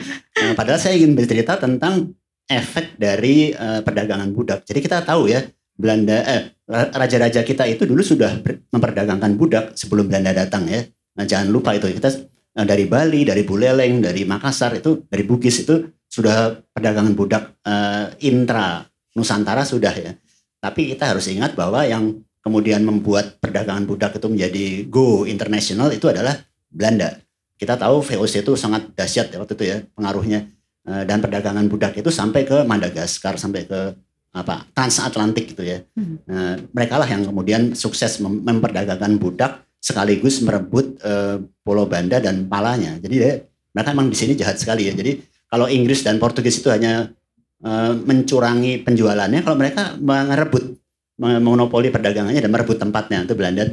Padahal saya ingin bercerita tentang efek dari perdagangan budak. Jadi kita tahu ya, Belanda raja-raja kita itu dulu sudah memperdagangkan budak sebelum Belanda datang ya. Nah, jangan lupa itu kita dari Bali, dari Buleleng, dari Makassar itu, dari Bugis itu sudah perdagangan budak intra Nusantara sudah ya. Tapi kita harus ingat bahwa yang kemudian membuat perdagangan budak itu menjadi go international itu adalah Belanda. Kita tahu VOC itu sangat dahsyat ya waktu itu ya pengaruhnya, dan perdagangan budak itu sampai ke Madagaskar, sampai ke transatlantik gitu ya. Mereka lah yang kemudian sukses memperdagangkan budak sekaligus merebut Pulau Banda dan Palanya. Jadi mereka memang di sini jahat sekali ya. Jadi kalau Inggris dan Portugis itu hanya mencurangi penjualannya, kalau mereka merebut, monopoli perdagangannya dan merebut tempatnya, itu Belanda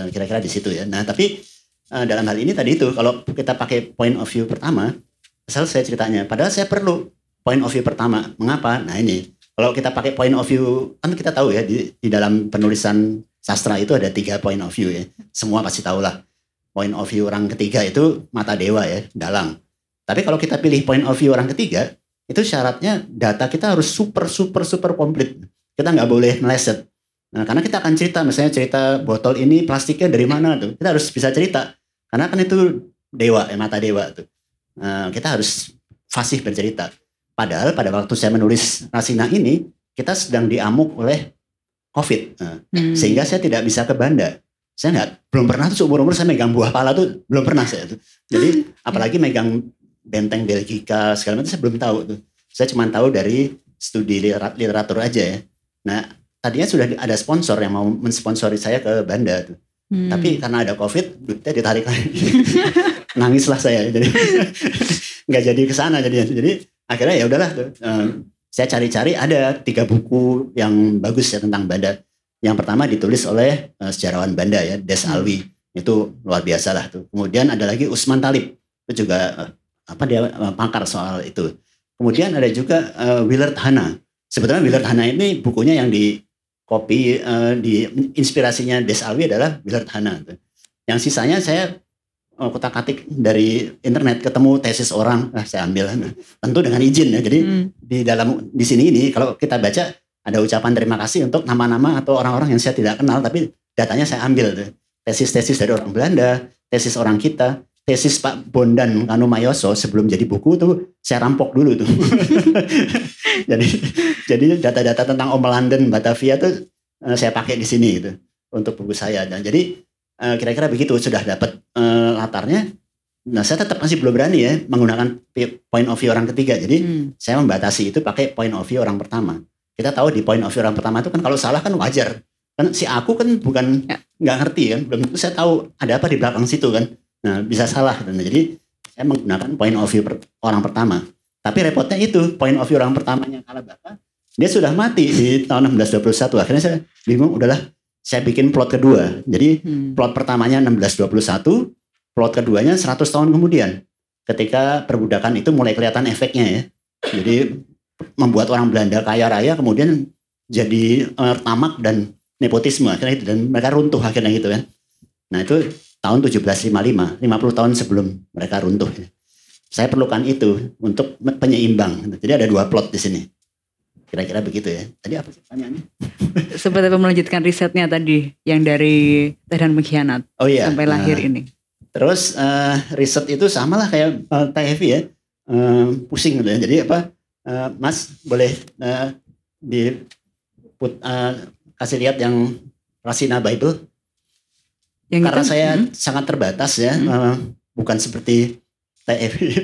kira-kira di situ ya. Nah tapi dalam hal ini tadi itu kalau kita pakai point of view pertama, selesai ceritanya. Padahal saya perlu point of view pertama. Mengapa? Nah ini kalau kita pakai point of view, kan kita tahu ya di dalam penulisan sastra itu ada 3 point of view ya. Semua pasti tahu lah. Point of view orang ketiga itu mata dewa ya, dalang. Tapi kalau kita pilih point of view orang ketiga, itu syaratnya data kita harus super komplit. Kita nggak boleh meleset. Nah, karena kita akan cerita, misalnya cerita botol ini plastiknya dari mana tuh. Kita harus bisa cerita. Karena kan itu dewa, mata dewa tuh. Kita harus fasih bercerita. Padahal pada waktu saya menulis Rasina ini, kita sedang diamuk oleh COVID. Sehingga saya tidak bisa ke Banda. Saya belum pernah tuh seumur-umur saya megang buah pala tuh, belum pernah saya tuh. Jadi apalagi megang benteng Belgika segala macam saya belum tahu tuh. Saya cuma tahu dari studi literatur aja ya. Nah, tadinya sudah ada sponsor yang mau mensponsori saya ke Banda tuh. Tapi karena ada COVID, duitnya ditarik lagi. Nangislah saya. Jadi nggak jadi ke sana jadinya. Jadi akhirnya ya udahlah tuh. Saya cari-cari ada 3 buku yang bagus ya tentang Banda. Yang pertama ditulis oleh sejarawan Banda ya, Des Alwi. Itu luar biasa lah tuh. Kemudian ada lagi Usman Talib. Itu juga dia pakar soal itu. Kemudian ada juga Willard Hanna. Sebetulnya Willard Hanna ini bukunya yang di copy, di inspirasinya Des Alwi adalah Willard Hanna. Yang sisanya saya kutak-katik dari internet, ketemu tesis orang, saya ambil. Tentu dengan izin ya. Jadi di sini ini kalau kita baca ada ucapan terima kasih untuk nama-nama atau orang-orang yang saya tidak kenal, tapi datanya saya ambil tuh. Tesis-tesis dari orang Belanda, tesis orang kita. Tesis Pak Bondan Kanumayoso sebelum jadi buku tuh saya rampok dulu tuh. jadi data-data tentang Om London, Batavia tuh saya pakai di sini gitu untuk buku saya. Dan jadi kira-kira begitu sudah dapat latarnya. Nah saya tetap masih belum berani ya menggunakan point of view orang ketiga. Jadi saya membatasi itu pakai point of view orang pertama. Kita tahu di point of view orang pertama itu kan kalau salah kan wajar. Kan si aku kan bukan nggak ngerti kan. Belum tentu saya tahu ada apa di belakang situ kan. Nah bisa salah. Jadi saya menggunakan point of view orang pertama. Tapi repotnya itu point of view orang pertamanya Kalabaka. Dia sudah mati di tahun 1621. Akhirnya saya bingung, udahlah saya bikin plot kedua. Jadi plot pertamanya 1621. Plot keduanya 100 tahun kemudian. Ketika perbudakan itu mulai kelihatan efeknya ya. Jadi membuat orang Belanda kaya raya kemudian jadi tamak dan nepotisme. Akhirnya itu, dan mereka runtuh akhirnya gitu kan. Nah itu tahun 1755, 50 tahun sebelum mereka runtuh. Saya perlukan itu untuk penyeimbang. Jadi ada 2 plot di sini. Kira-kira begitu ya. Tadi apa sih pertanyaannya? Seperti melanjutkan risetnya tadi yang dari Teh dan Pengkhianat sampai lahir ini. Terus riset itu sama lah kayak Teh Evi ya. Pusing gitu ya. Jadi apa? Mas boleh kasih lihat yang Rasina Bible? Yang karena itu? Saya sangat terbatas ya. Bukan seperti Teh Evi.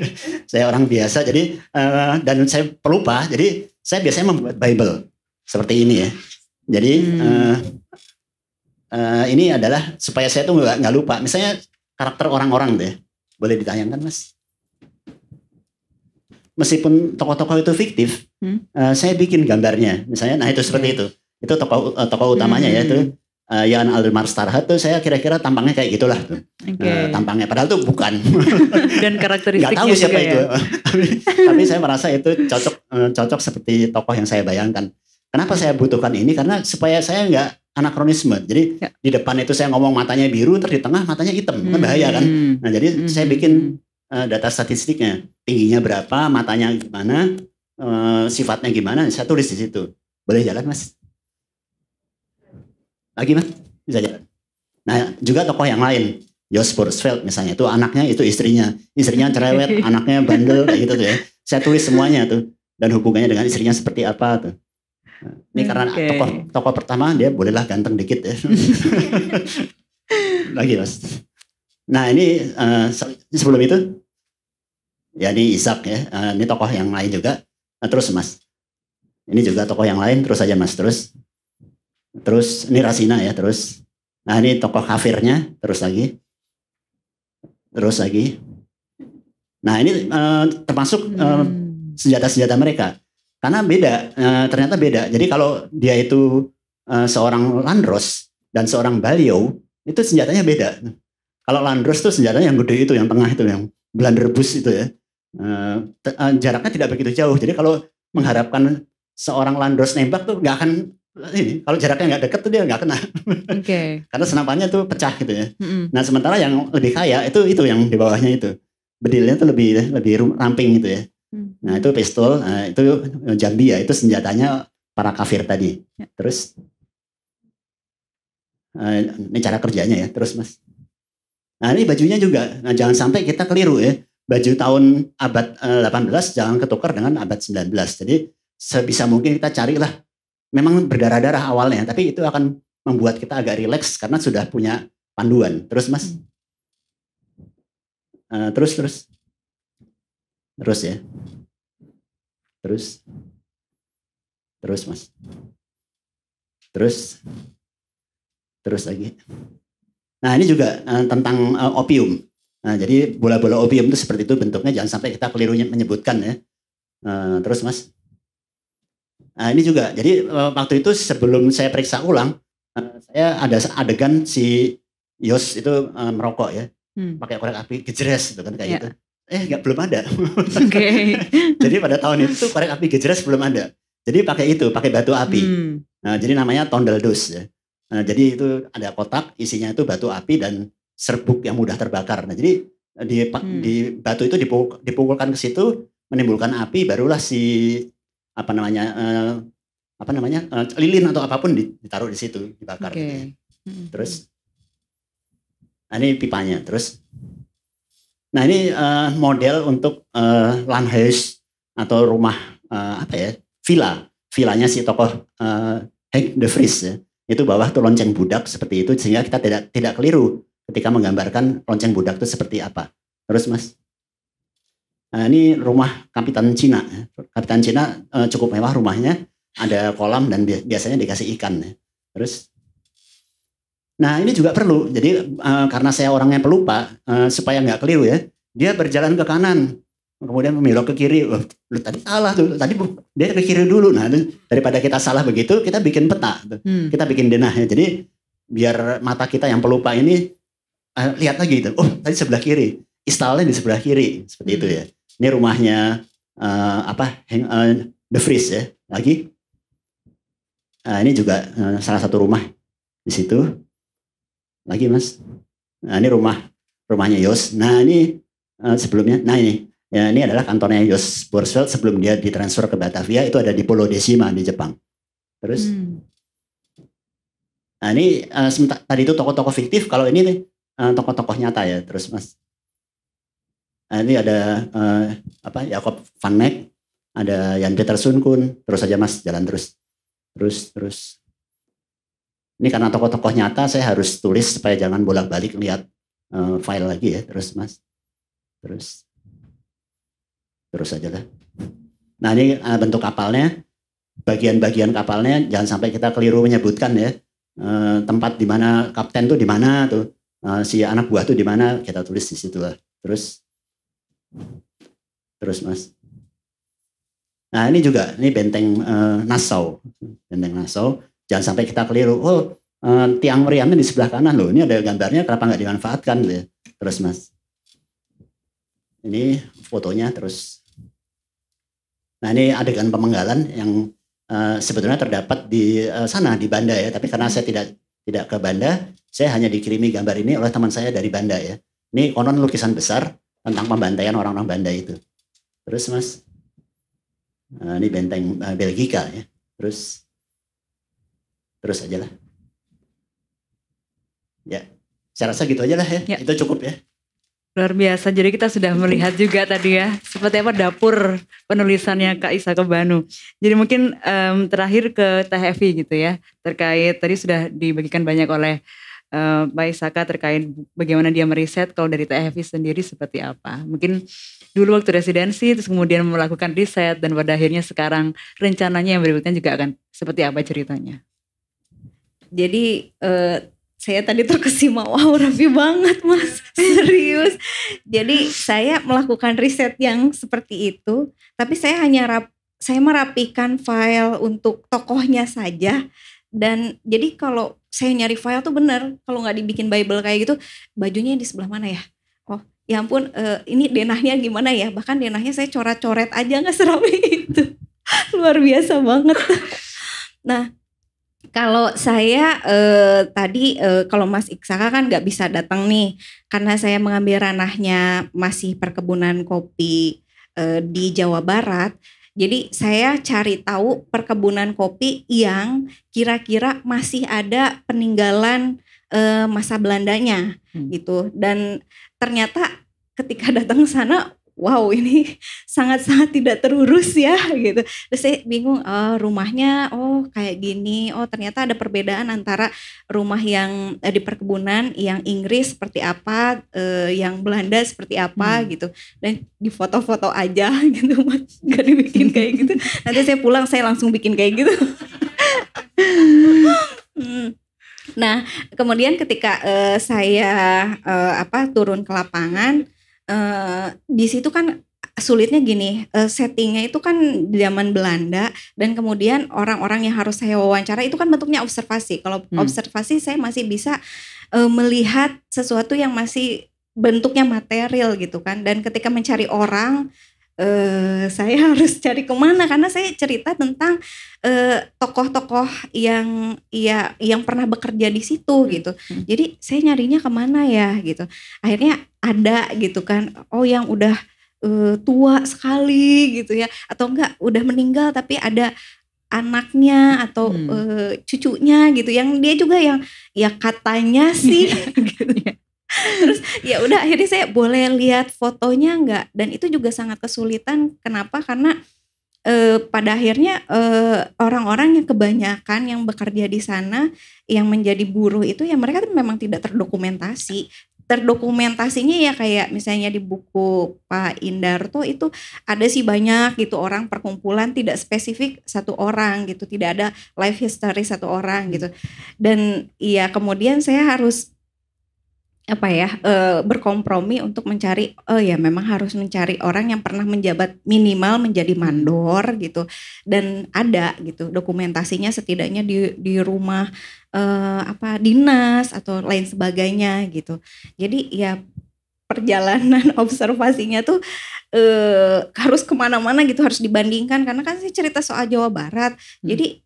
Saya orang biasa. Jadi dan saya pelupa. Jadi saya biasanya membuat Bible seperti ini ya. Jadi ini adalah supaya saya tuh nggak lupa. Misalnya karakter orang-orang deh, boleh ditayangkan Mas. Meskipun tokoh-tokoh itu fiktif, saya bikin gambarnya. Misalnya, nah itu seperti itu. Itu tokoh utamanya ya itu Jan Aldemar Starhad tuh saya kira-kira tampangnya kayak gitulah tuh. Tampangnya padahal tuh bukan. Dan karakteristiknya nggak tahu siapa juga itu. Ya? tapi saya merasa itu cocok seperti tokoh yang saya bayangkan. Kenapa saya butuhkan ini? Karena supaya saya nggak anakronisme. Jadi di depan itu saya ngomong matanya biru, terus di tengah matanya hitam, kan bahaya kan. Nah jadi saya bikin data statistiknya, tingginya berapa, matanya gimana, sifatnya gimana, saya tulis di situ. Boleh jalan Mas? Lagi Mas? Bisa jalan. Nah juga tokoh yang lain, Jos Borsfeld misalnya, itu anaknya, itu istrinya cerewet, anaknya bandel kayak gitu tuh ya. Saya tulis semuanya tuh, dan hubungannya dengan istrinya seperti apa tuh. Ini karena tokoh pertama dia bolehlah ganteng dikit ya. Lagi Mas. Nah ini sebelum itu, ya ini Ishak ya, ini tokoh yang lain juga. Nah, terus Mas, ini juga tokoh yang lain, terus aja Mas, terus ini Rasina ya, terus. Nah ini tokoh kafirnya, terus lagi. Nah ini termasuk senjata-senjata mereka. Karena beda, ternyata beda. Jadi kalau dia itu seorang Landros dan seorang Balio, itu senjatanya beda. Kalau Landros tuh senjatanya yang gede itu, yang tengah itu, yang blunderbuss itu ya. Jaraknya tidak begitu jauh. Jadi kalau mengharapkan seorang Landros nembak tuh nggak akan ini. Kalau jaraknya nggak deket tuh dia nggak kena. Karena senapannya tuh pecah gitu ya. Nah sementara yang lebih kaya itu yang di bawahnya itu. Bedilnya tuh lebih ramping gitu ya. Nah itu pistol, itu jambi ya, itu senjatanya para kafir tadi. Terus ini cara kerjanya ya, terus Mas. Nah ini bajunya juga, nah, jangan sampai kita keliru ya. Baju tahun abad 18 jangan ketukar dengan abad 19. Jadi sebisa mungkin kita carilah, memang berdarah-darah awalnya, tapi itu akan membuat kita agak rileks karena sudah punya panduan. Terus Mas. Terus ya. Terus Mas. Terus lagi. Nah ini juga tentang opium. Nah jadi bola-bola opium itu seperti itu bentuknya, jangan sampai kita keliru menyebutkan ya. Terus Mas. Nah ini juga, jadi waktu itu sebelum saya periksa ulang, saya ada adegan si Yos itu merokok ya. Pakai korek api gejres gitu kan kayak gitu. Belum ada. Jadi pada tahun itu korek api gejres belum ada. Jadi pakai batu api. Nah, jadi namanya tondeldos ya. Nah, jadi itu ada kotak, isinya itu batu api dan serbuk yang mudah terbakar. Nah, jadi di batu itu dipukulkan ke situ, menimbulkan api, barulah lilin atau apapun ditaruh di situ, dibakar. Terus, nah ini pipanya. Terus. Nah ini model untuk landhuis atau rumah villanya si tokoh Henk de Vries ya. Itu bawah tuh lonceng budak seperti itu, sehingga kita tidak keliru ketika menggambarkan lonceng budak itu seperti apa. Terus Mas, nah, ini rumah Kapitan Cina. Kapitan Cina cukup mewah rumahnya, ada kolam dan biasanya dikasih ikan ya. Terus. Nah ini juga perlu, jadi karena saya orangnya pelupa, supaya nggak keliru ya, dia berjalan ke kanan, kemudian membelok ke kiri, tadi salah tuh, tadi dia ke kiri dulu, nah daripada kita salah begitu, kita bikin peta, kita bikin denah ya, jadi biar mata kita yang pelupa ini, lihat lagi gitu, tadi sebelah kiri, istalnya di sebelah kiri, seperti itu ya, ini rumahnya de Vries ya, lagi, ini juga salah satu rumah di situ. Lagi Mas, nah ini rumahnya Yos. Nah ini sebelumnya, nah ini Ya, ini adalah kantornya Jos Borsfeld sebelum dia ditransfer ke Batavia, itu ada di Pulau Decima di Jepang. Terus, nah ini tadi itu tokoh-tokoh fiktif, kalau ini nih tokoh-tokoh nyata ya. Terus Mas, nah, ini ada Jacob van Meck, ada Jan Peter Sundkun, terus aja Mas, jalan terus. Terus. Ini karena tokoh-tokoh nyata, saya harus tulis supaya jangan bolak-balik lihat file lagi ya. Terus Mas, terus aja lah. Nah ini bentuk kapalnya, bagian-bagian kapalnya jangan sampai kita keliru menyebutkan ya. Tempat di mana kapten tuh di mana tuh, si anak buah tuh di mana, kita tulis di situ lah. Terus Mas. Nah ini juga, ini benteng Nassau, jangan sampai kita keliru. Oh tiang meriamnya di sebelah kanan loh, ini ada gambarnya, kenapa nggak dimanfaatkan gitu ya. Terus Mas, ini fotonya terus. Nah ini adegan pemenggalan yang sebetulnya terdapat di sana di Banda ya, tapi karena saya tidak ke Banda, saya hanya dikirimi gambar ini oleh teman saya dari Banda ya. Ini konon lukisan besar tentang pembantaian orang-orang Banda itu. Terus Mas, ini benteng Belgika ya. Terus aja lah. Ya, saya rasa gitu aja lah ya. Itu cukup ya. Luar biasa, jadi kita sudah melihat juga tadi ya, seperti apa dapur penulisannya Kak Isaka Banu. Jadi mungkin terakhir ke Teh Evi gitu ya, terkait tadi sudah dibagikan banyak oleh Pak Isaka terkait bagaimana dia meriset, kalau dari Teh Evi sendiri seperti apa. Mungkin dulu waktu residensi, terus kemudian melakukan riset, dan pada akhirnya sekarang rencananya yang berikutnya juga akan seperti apa ceritanya. Jadi saya tadi terkesima, wow rapi banget Mas, serius. Jadi saya melakukan riset yang seperti itu, tapi saya hanya saya merapikan file untuk tokohnya saja. Dan jadi kalau saya nyari file tuh bener, kalau nggak dibikin Bible kayak gitu, bajunya di sebelah mana ya? Oh ya ampun, ini denahnya gimana ya? Bahkan denahnya saya coret-coret aja, nggak serapi itu. Luar biasa banget. Nah, kalau saya tadi kalau Mas Iksaka kan nggak bisa datang nih, karena saya mengambil ranahnya masih perkebunan kopi di Jawa Barat. Jadi saya cari tahu perkebunan kopi yang kira-kira masih ada peninggalan masa Belandanya gitu. Dan ternyata ketika datang ke sana, wow ini sangat-sangat tidak terurus ya gitu. Terus saya bingung, rumahnya kayak gini, ternyata ada perbedaan antara rumah yang di perkebunan yang Inggris seperti apa, yang Belanda seperti apa gitu. Dan di foto-foto aja gitu, gak dibikin kayak gitu. Nanti saya pulang saya langsung bikin kayak gitu. Nah kemudian ketika saya turun ke lapangan, di situ kan sulitnya gini, settingnya itu kan zaman Belanda, dan kemudian orang-orang yang harus saya wawancara itu kan bentuknya observasi. Kalau observasi saya masih bisa melihat sesuatu yang masih bentuknya material gitu kan. Dan ketika mencari orang, saya harus cari kemana, karena saya cerita tentang tokoh-tokoh yang pernah bekerja di situ gitu. Jadi saya nyarinya kemana ya gitu. Akhirnya ada gitu kan, yang udah tua sekali gitu ya, atau enggak udah meninggal tapi ada anaknya atau cucunya gitu, yang dia juga yang ya katanya sih gitu ya. Terus ya udah akhirnya saya boleh lihat fotonya enggak, dan itu juga sangat kesulitan. Kenapa? Karena pada akhirnya orang-orang yang kebanyakan yang bekerja di sana yang menjadi buruh itu ya mereka tuh memang tidak terdokumentasi. Terdokumentasinya ya kayak misalnya di buku Pak Indarto itu ada sih banyak gitu orang perkumpulan, tidak spesifik satu orang gitu, tidak ada life history satu orang gitu. Dan ya kemudian saya harus berkompromi untuk mencari, ya memang harus mencari orang yang pernah menjabat minimal menjadi mandor gitu, dan ada gitu dokumentasinya setidaknya di rumah dinas atau lain sebagainya gitu. Jadi ya perjalanan observasinya tuh harus kemana-mana gitu, harus dibandingkan, karena kan saya cerita soal Jawa Barat. Jadi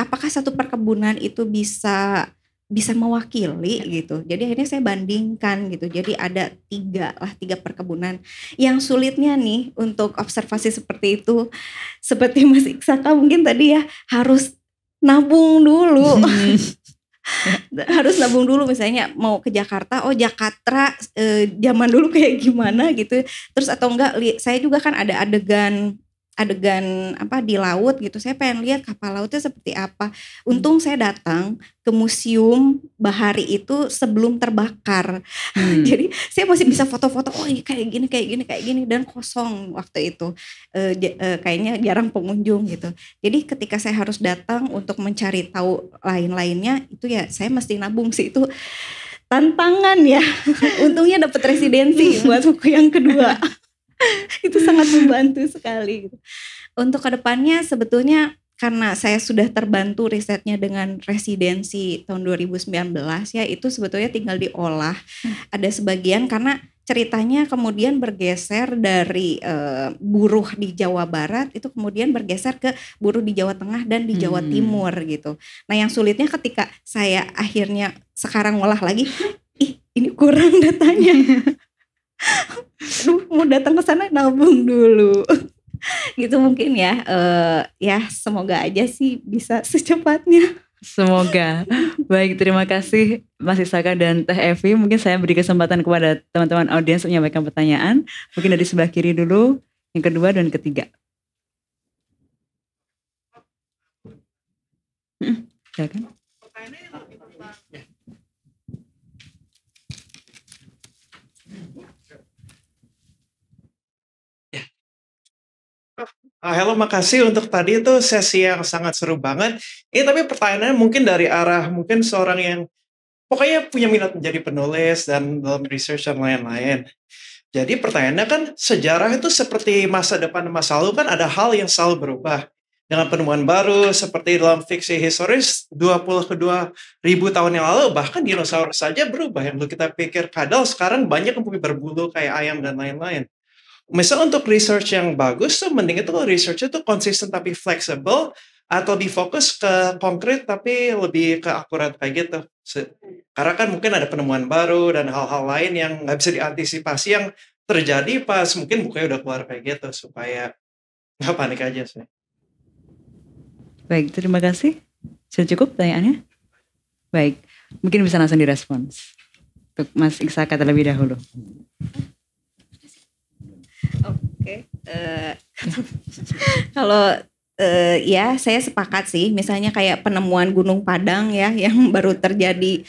apakah satu perkebunan itu bisa bisa mewakili gitu. Jadi akhirnya saya bandingkan gitu. Jadi ada tiga perkebunan. Yang sulitnya nih untuk observasi seperti itu, seperti Mas Iksaka mungkin tadi ya, harus nabung dulu. Harus nabung dulu, misalnya mau ke Jakarta, Jakarta zaman dulu kayak gimana gitu. Terus atau enggak, saya juga kan ada adegan apa di laut gitu, saya pengen lihat kapal lautnya seperti apa. Untung saya datang ke museum bahari itu sebelum terbakar. Jadi saya masih bisa foto-foto, ini kayak gini dan kosong waktu itu. Kayaknya jarang pengunjung gitu. Jadi ketika saya harus datang untuk mencari tahu lain-lainnya, itu ya saya mesti nabung sih, itu tantangan ya. Untungnya dapat residensi buat buku yang kedua. Itu sangat membantu sekali gitu. Untuk kedepannya sebetulnya karena saya sudah terbantu risetnya dengan residensi tahun 2019 ya, itu sebetulnya tinggal diolah. Ada sebagian karena ceritanya kemudian bergeser dari buruh di Jawa Barat itu kemudian bergeser ke buruh di Jawa Tengah dan di Jawa Timur gitu. Nah yang sulitnya ketika saya akhirnya sekarang ngolah lagi, ini kurang datanya. Aduh, mau datang ke sana nabung dulu. Gitu mungkin ya. Ya semoga aja sih bisa secepatnya. Semoga. Baik, terima kasih Mas Iksaka dan Teh Evi. Mungkin saya beri kesempatan kepada teman-teman audiens untuk menyampaikan pertanyaan. Mungkin dari sebelah kiri dulu, yang kedua dan ketiga. Silakan. Halo, makasih untuk tadi itu sesi yang sangat seru banget. Tapi pertanyaannya mungkin dari arah mungkin seorang yang pokoknya punya minat menjadi penulis dan dalam research dan lain-lain. Jadi pertanyaannya kan sejarah itu seperti masa depan dan masa lalu kan ada hal yang selalu berubah. Dengan penemuan baru seperti dalam fiksi historis 20 ke 2.000 tahun yang lalu bahkan dinosaurus saja berubah. Yang dulu kita pikir kadal sekarang banyak yang berbulu kayak ayam dan lain-lain. Misal untuk research yang bagus tuh mending itu research-nya tuh konsisten tapi fleksibel atau difokus ke konkret tapi lebih ke akurat kayak gitu. Karena kan mungkin ada penemuan baru dan hal-hal lain yang nggak bisa diantisipasi yang terjadi pas mungkin bukunya udah keluar kayak gitu supaya nggak panik aja sih. Baik, terima kasih. Sudah cukup pertanyaannya? Baik, mungkin bisa langsung direspons. Untuk Mas Iksaka terlebih dahulu. Oke, kalau ya saya sepakat sih, misalnya kayak penemuan Gunung Padang ya yang baru terjadi,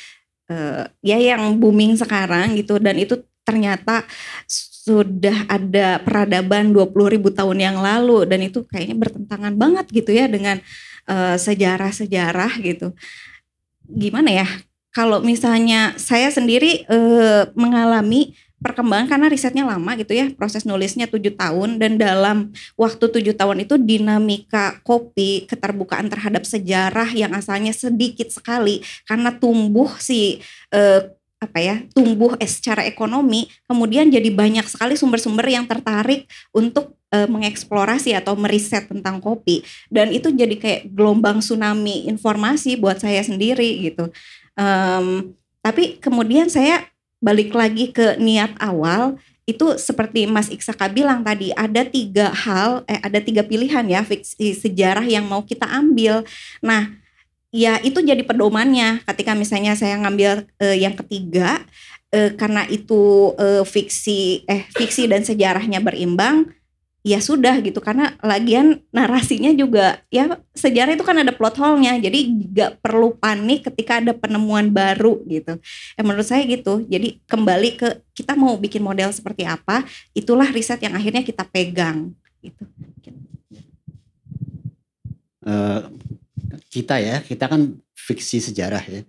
ya yang booming sekarang gitu, dan itu ternyata sudah ada peradaban 20.000 tahun yang lalu dan itu kayaknya bertentangan banget gitu ya dengan sejarah-sejarah gitu. Gimana ya? Kalau misalnya saya sendiri mengalami perkembangan karena risetnya lama gitu ya, proses nulisnya 7 tahun dan dalam waktu 7 tahun itu dinamika kopi, keterbukaan terhadap sejarah yang asalnya sedikit sekali karena tumbuh tumbuh secara ekonomi, kemudian jadi banyak sekali sumber-sumber yang tertarik untuk mengeksplorasi atau meriset tentang kopi dan itu jadi kayak gelombang tsunami informasi buat saya sendiri gitu. Tapi kemudian saya balik lagi ke niat awal, itu seperti Mas Iksaka bilang tadi, ada 3 pilihan ya fiksi sejarah yang mau kita ambil. Nah, ya itu jadi pedomannya ketika misalnya saya ngambil yang ketiga, karena itu fiksi dan sejarahnya berimbang, ya sudah gitu, karena lagian narasinya juga ya sejarah itu kan ada plot hole-nya, jadi gak perlu panik ketika ada penemuan baru gitu. Menurut saya gitu, jadi kembali ke kita mau bikin model seperti apa, itulah riset yang akhirnya kita pegang gitu. Kita kan fiksi sejarah ya.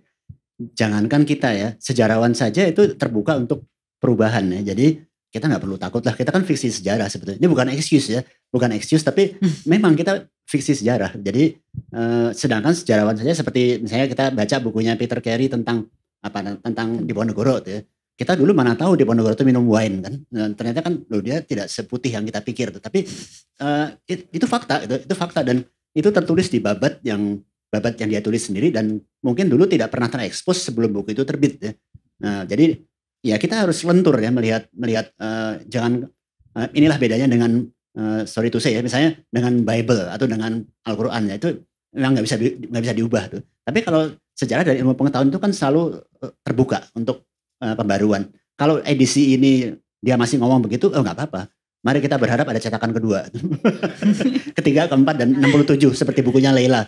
Jangankan kita ya, sejarawan saja itu terbuka untuk perubahan ya. Jadi kita nggak perlu takut lah, kita kan fiksi sejarah sebetulnya. Ini bukan excuse ya, bukan excuse tapi memang kita fiksi sejarah. Jadi sedangkan sejarawan saja seperti misalnya kita baca bukunya Peter Carey tentang Diponegoro ya. Kita dulu mana tahu Diponegoro itu minum wine kan. Ternyata kan dia tidak seputih yang kita pikir. Tapi itu fakta, itu fakta dan itu tertulis di Babad yang babat yang dia tulis sendiri dan mungkin dulu tidak pernah terekspos sebelum buku itu terbit ya. Nah, jadi ya kita harus lentur ya melihat jangan inilah bedanya dengan sorry to say ya, misalnya dengan Bible atau dengan Al-Qur'an ya, itu memang nggak bisa diubah tuh. Tapi kalau sejarah dari ilmu pengetahuan itu kan selalu terbuka untuk pembaruan. Kalau edisi ini dia masih ngomong begitu, nggak apa-apa. Mari kita berharap ada cetakan kedua. Ketiga, keempat, dan 67 seperti bukunya Leila.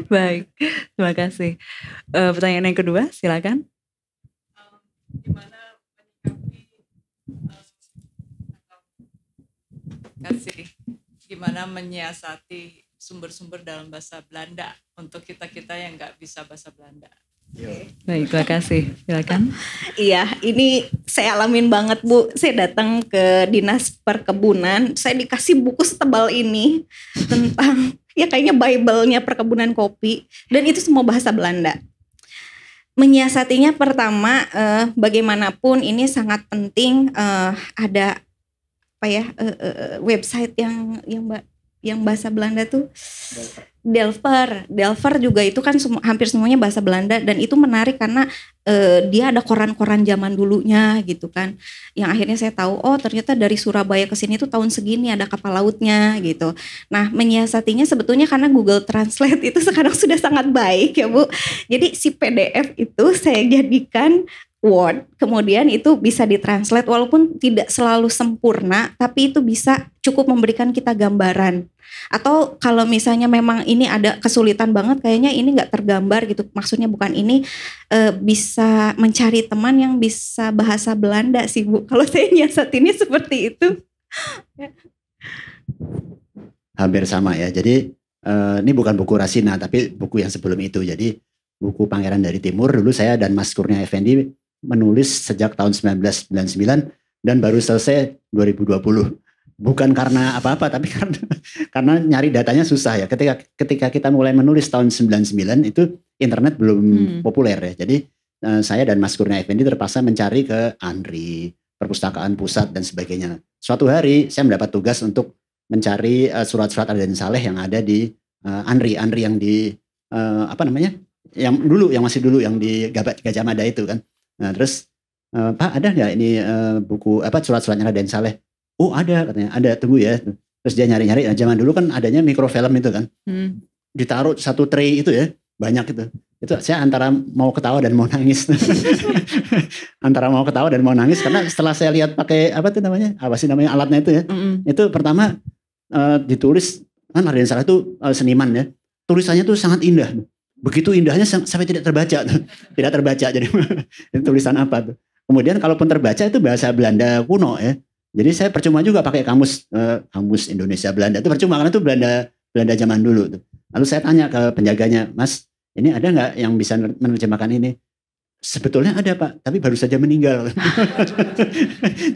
Baik, terima kasih. Pertanyaan yang kedua, silakan. Gimana menyiasati sumber-sumber dalam bahasa Belanda untuk kita-kita yang nggak bisa bahasa Belanda? Baik, terima kasih. Silakan. Iya, ini saya alamin banget Bu. Saya datang ke Dinas Perkebunan, saya dikasih buku setebal ini tentang ya kayaknya Bible-nya perkebunan kopi, dan itu semua bahasa Belanda. Menyiasatinya pertama, bagaimanapun ini sangat penting ada apa ya website yang bahasa Belanda tuh Delver juga itu kan hampir semuanya bahasa Belanda, dan itu menarik karena dia ada koran-koran zaman dulunya gitu kan, yang akhirnya saya tahu ternyata dari Surabaya ke sini tuh tahun segini ada kapal lautnya gitu. Nah, menyiasatinya sebetulnya karena Google Translate itu sekarang sudah sangat baik ya Bu. Jadi si PDF itu saya jadikan Word, kemudian itu bisa ditranslate walaupun tidak selalu sempurna, tapi itu bisa cukup memberikan kita gambaran. Atau kalau misalnya memang ini ada kesulitan banget, kayaknya ini nggak tergambar gitu, maksudnya bukan ini, bisa mencari teman yang bisa bahasa Belanda sih Bu. Kalau saya nyiasatinnya seperti itu. Hampir sama ya. Jadi ini bukan buku Rasina, tapi buku yang sebelum itu. Jadi buku Pangeran dari Timur, dulu saya dan Mas Kurnia Effendi menulis sejak tahun 1999 dan baru selesai 2020. Bukan karena apa-apa, tapi karena nyari datanya susah ya. Ketika kita mulai menulis tahun 99 itu internet belum populer ya. Jadi saya dan Mas Kurnia Effendi terpaksa mencari ke ANRI, Perpustakaan Pusat dan sebagainya. Suatu hari saya mendapat tugas untuk mencari surat-surat Raden Saleh yang ada di ANRI yang di yang masih dulu yang di Gajah Mada itu kan. Nah terus Pak ada nggak ini buku surat-suratnya Raden Saleh? Oh ada katanya, ada, tunggu ya. Terus dia nyari-nyari, nah, zaman dulu kan adanya mikrofilm itu kan. Ditaruh satu tray itu ya, banyak itu. Itu saya antara mau ketawa dan mau nangis. Antara mau ketawa dan mau nangis karena setelah saya lihat pakai alatnya itu ya. Itu pertama ditulis, kan Raden Saleh itu seniman ya. Tulisannya tuh sangat indah. Begitu indahnya sampai tidak terbaca. Tidak terbaca, jadi itu tulisan apa tuh. Kemudian kalaupun terbaca itu bahasa Belanda kuno ya. Jadi saya percuma juga pakai kamus Indonesia Belanda. Itu percuma karena itu Belanda zaman dulu tuh. Lalu saya tanya ke penjaganya, Mas, ini ada nggak yang bisa menerjemahkan ini? Sebetulnya ada Pak, tapi baru saja meninggal.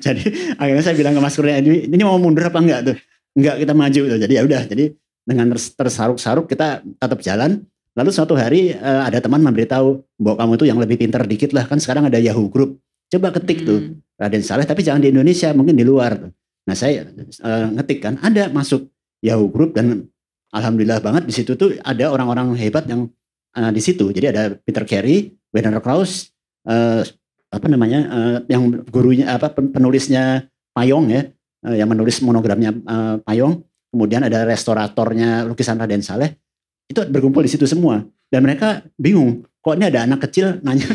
Jadi akhirnya saya bilang ke Mas Kurnia, ini mau mundur apa enggak tuh? Enggak, kita maju tuh. Jadi ya udah, jadi dengan tersaruk-saruk kita tetap jalan. Lalu suatu hari ada teman memberitahu, bahwa kamu tuh yang lebih pintar dikit lah, kan sekarang ada Yahoo Group. Coba ketik tuh Raden Saleh, tapi jangan di Indonesia, mungkin di luar. Nah saya ngetik kan, ada masuk Yahoo Group, dan alhamdulillah banget di situ tuh ada orang-orang hebat yang di situ. Jadi ada Peter Carey, Werner Krauss, yang gurunya penulisnya Payong ya, yang menulis monogramnya Payong. Kemudian ada restoratornya lukisan Raden Saleh. Itu berkumpul di situ semua, dan mereka bingung, kok ini ada anak kecil nanya,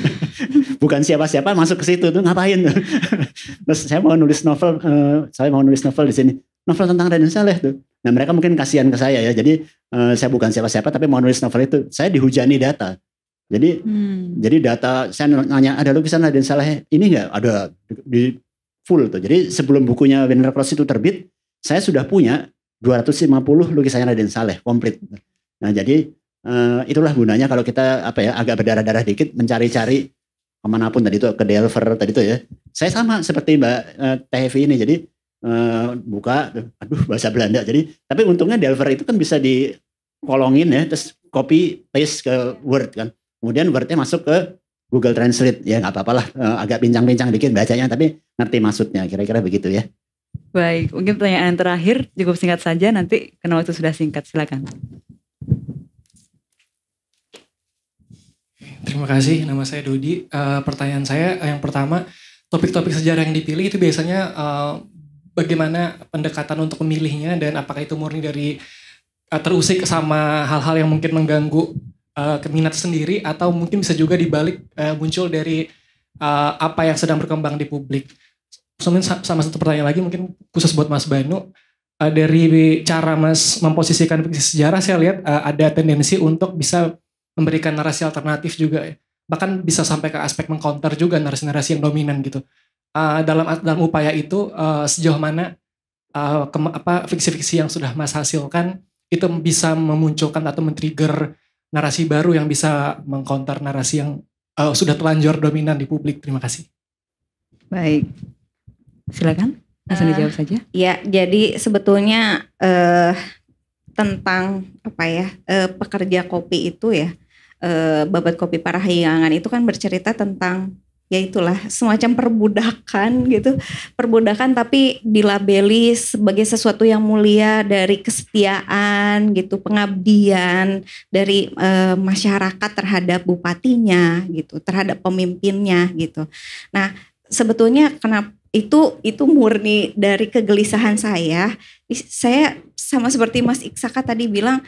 bukan siapa-siapa masuk ke situ tuh ngapain? Terus saya mau nulis novel di sini, novel tentang Raden Saleh tuh. Nah mereka mungkin kasihan ke saya ya, jadi saya bukan siapa-siapa tapi mau nulis novel itu, saya dihujani data. Jadi data, saya nanya ada lukisan Raden Saleh ini nggak? Ada di full tuh. Jadi sebelum bukunya Werner Krauss itu terbit, saya sudah punya 250 lukisannya Raden Saleh komplit. Nah jadi itulah gunanya kalau kita agak berdarah-darah dikit mencari-cari kemanapun tadi itu, ke Delver tadi itu ya. Saya sama seperti Mbak Tevi ini, jadi buka, bahasa Belanda. Jadi tapi untungnya Delver itu kan bisa dikolongin ya, terus copy paste ke Word kan. Kemudian Wordnya masuk ke Google Translate, ya nggak apa-apa lah, agak pincang-pincang dikit bacanya, tapi ngerti maksudnya, kira-kira begitu ya. Baik, mungkin pertanyaan terakhir cukup singkat saja, nanti karena waktu sudah singkat, silakan. Terima kasih, nama saya Dodi. Pertanyaan saya yang pertama, topik-topik sejarah yang dipilih itu biasanya bagaimana pendekatan untuk memilihnya dan apakah itu murni dari terusik sama hal-hal yang mungkin mengganggu minat sendiri atau mungkin bisa juga dibalik muncul dari apa yang sedang berkembang di publik. Sama satu pertanyaan lagi mungkin khusus buat Mas Banu. Dari cara Mas memposisikan sejarah saya lihat ada tendensi untuk bisa memberikan narasi alternatif juga ya. Bahkan bisa sampai ke aspek mengcounter juga narasi-narasi yang dominan gitu. Dalam upaya itu sejauh mana fiksi-fiksi yang sudah Mas hasilkan itu bisa memunculkan atau men-trigger narasi baru yang bisa mengcounter narasi yang sudah telanjur dominan di publik. Terima kasih. Baik, silakan langsung dijawab saja. Ya, jadi sebetulnya tentang pekerja kopi itu ya, Babat Kopi Parahyangan itu kan bercerita tentang ya itulah semacam perbudakan gitu, perbudakan tapi dilabeli sebagai sesuatu yang mulia dari kesetiaan gitu, pengabdian dari masyarakat terhadap bupatinya gitu, terhadap pemimpinnya gitu. Nah, sebetulnya kenapa itu murni dari kegelisahan saya. Saya sama seperti Mas Iksaka tadi bilang,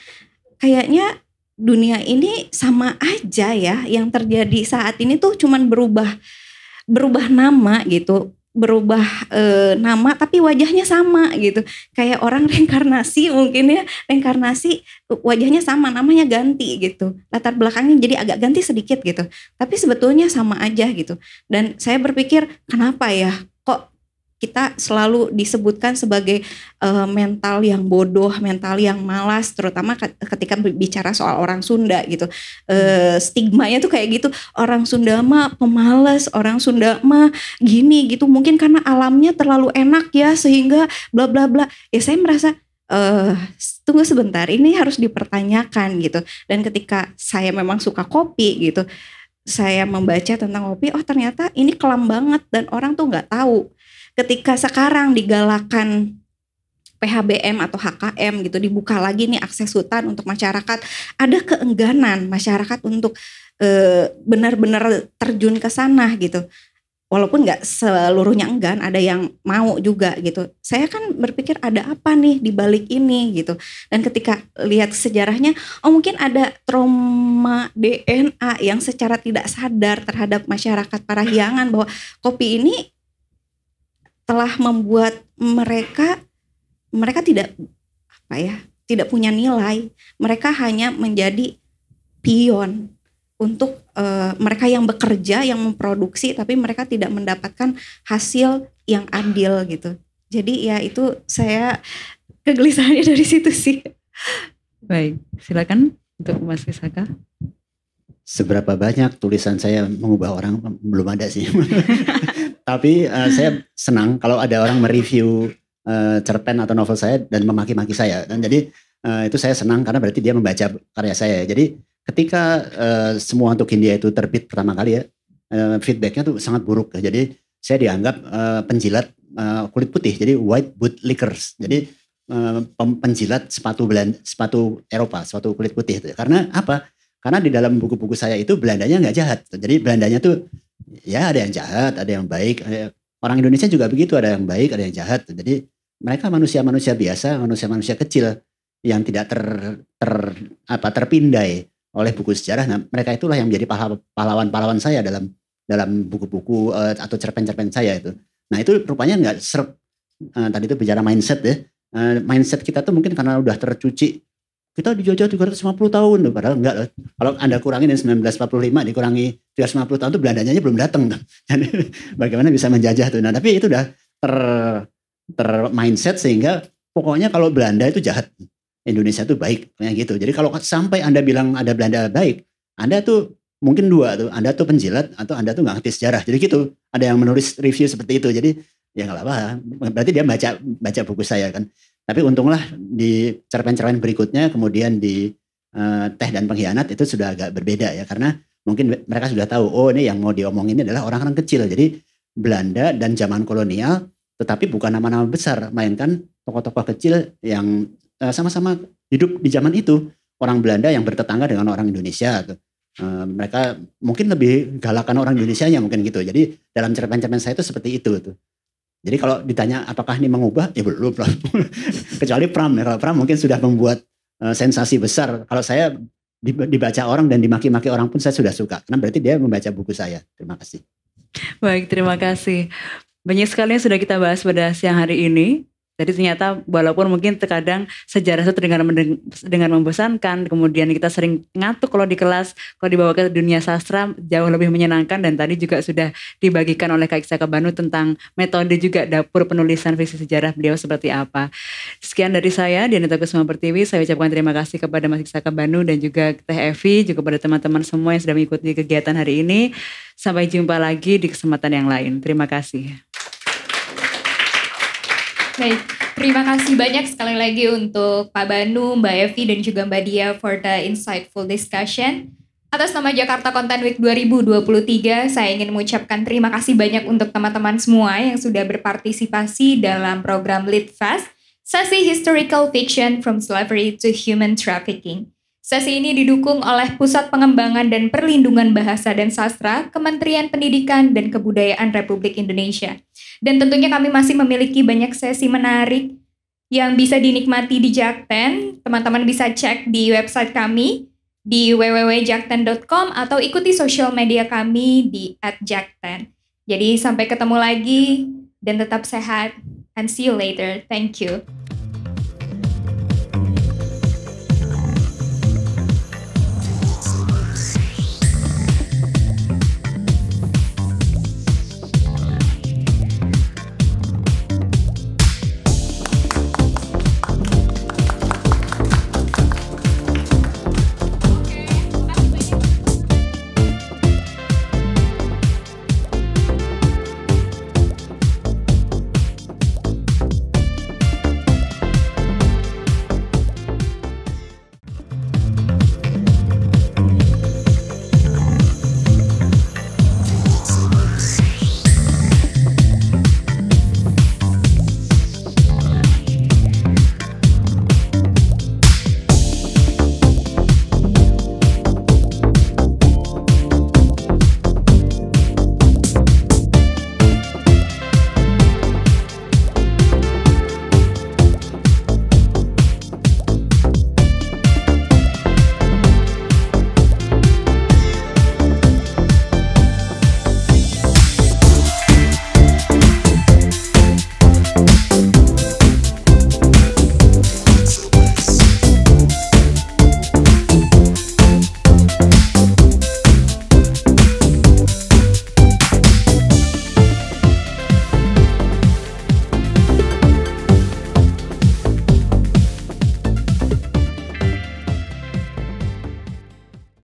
kayaknya dunia ini sama aja ya, yang terjadi saat ini tuh cuman berubah nama gitu, berubah nama tapi wajahnya sama gitu, kayak orang reinkarnasi mungkin ya, reinkarnasi wajahnya sama, namanya ganti gitu, latar belakangnya jadi agak ganti sedikit gitu, tapi sebetulnya sama aja gitu. Dan saya berpikir kenapa ya kok kita selalu disebutkan sebagai mental yang bodoh, mental yang malas, terutama ketika bicara soal orang Sunda gitu. Stigmanya tuh kayak gitu, orang Sunda mah pemalas, orang Sunda mah gini gitu, mungkin karena alamnya terlalu enak ya sehingga bla bla bla. Ya saya merasa tunggu sebentar, ini harus dipertanyakan gitu. Dan ketika saya memang suka kopi gitu, saya membaca tentang kopi, oh ternyata ini kelam banget dan orang tuh nggak tahu. Ketika sekarang digalakan PHBM atau HKM gitu, dibuka lagi nih akses hutan untuk masyarakat, ada keengganan masyarakat untuk benar-benar terjun ke sana gitu. Walaupun nggak seluruhnya enggan, ada yang mau juga gitu. Saya kan berpikir ada apa nih di balik ini gitu. Dan ketika lihat sejarahnya, oh mungkin ada trauma DNA yang secara tidak sadar terhadap masyarakat Parahyangan bahwa kopi ini telah membuat mereka tidak tidak punya nilai. Mereka hanya menjadi pion untuk mereka yang bekerja, yang memproduksi, tapi mereka tidak mendapatkan hasil yang adil gitu. Jadi ya itu saya kegelisahannya dari situ sih. Baik, silakan untuk Mas Iksaka. Seberapa banyak tulisan saya mengubah orang belum ada sih. Tapi saya senang kalau ada orang mereview cerpen atau novel saya dan memaki-maki saya. Dan jadi itu saya senang karena berarti dia membaca karya saya. Jadi ketika semua untuk India itu terbit pertama kali ya, feedbacknya tuh sangat buruk. Jadi saya dianggap penjilat kulit putih, jadi white boot lickers. Jadi penjilat sepatu Eropa, sepatu kulit putih. Karena apa? Karena di dalam buku-buku saya itu Belandanya nggak jahat. Jadi Belandanya tuh ya ada yang jahat, ada yang baik. Orang Indonesia juga begitu, ada yang baik, ada yang jahat. Jadi mereka manusia-manusia biasa, manusia-manusia kecil yang tidak terpindai oleh buku sejarah. Nah, mereka itulah yang menjadi pahlawan-pahlawan saya dalam buku-buku atau cerpen-cerpen saya itu. Nah, itu rupanya nggak serp. Tadi itu bicara mindset ya. Mindset kita tuh mungkin karena udah tercuci. Kita dijajah 350 tahun loh, padahal enggak loh. Kalau Anda kurangin 1945 dikurangi 350 tahun itu Belandanya belum datang tuh. Jadi bagaimana bisa menjajah tuh. Nah, tapi itu udah mindset sehingga pokoknya kalau Belanda itu jahat, Indonesia itu baik kayak gitu. Jadi kalau sampai Anda bilang ada Belanda baik, Anda tuh mungkin dua tuh, Anda tuh penjilat atau Anda tuh nggak ngerti sejarah. Jadi gitu. Ada yang menulis review seperti itu. Jadi ya nggak apa-apa. Berarti dia baca buku saya kan. Tapi untunglah di cerpen-cerpen berikutnya kemudian di Teh dan Pengkhianat itu sudah agak berbeda ya. Karena mungkin mereka sudah tahu, oh ini yang mau diomongin ini adalah orang-orang kecil. Jadi Belanda dan zaman kolonial tetapi bukan nama-nama besar. Mainkan tokoh-tokoh kecil yang sama-sama hidup di zaman itu. Orang Belanda yang bertetangga dengan orang Indonesia. Mereka mungkin lebih galakan orang Indonesianya mungkin gitu. Jadi dalam cerpen-cerpen saya itu seperti itu tuh. Jadi kalau ditanya apakah ini mengubah, ya belum. Kecuali Pram ya. Kalau Pram mungkin sudah membuat sensasi besar. Kalau saya dibaca orang dan dimaki-maki orang pun saya sudah suka. Karena berarti dia membaca buku saya. Terima kasih. Baik, terima kasih. Banyak sekali yang sudah kita bahas pada siang hari ini. Jadi ternyata walaupun mungkin terkadang sejarah itu dengan membosankan, kemudian kita sering ngantuk kalau di kelas, kalau dibawa ke dunia sastra jauh lebih menyenangkan. Dan tadi juga sudah dibagikan oleh Kak Iksaka Banu tentang metode juga dapur penulisan fiksi sejarah beliau seperti apa. Sekian dari saya, Dianita Kusuma Pertiwi. Saya ucapkan terima kasih kepada Mas Iksaka Banu dan juga Teh Evi, juga pada teman-teman semua yang sudah mengikuti kegiatan hari ini. Sampai jumpa lagi di kesempatan yang lain. Terima kasih. Baik, terima kasih banyak sekali lagi untuk Pak Banu, Mbak Evi, dan juga Mbak Dia for the insightful discussion. Atas nama Jakarta Content Week 2023, saya ingin mengucapkan terima kasih banyak untuk teman-teman semua yang sudah berpartisipasi dalam program Lit Fast, sesi Historical Fiction from Slavery to Human Trafficking. Sesi ini didukung oleh Pusat Pengembangan dan Perlindungan Bahasa dan Sastra, Kementerian Pendidikan dan Kebudayaan Republik Indonesia. Dan tentunya kami masih memiliki banyak sesi menarik yang bisa dinikmati di Jakten. Teman-teman bisa cek di website kami di www.jakten.com atau ikuti sosial media kami di @jakten. Jadi sampai ketemu lagi dan tetap sehat, and see you later. Thank you.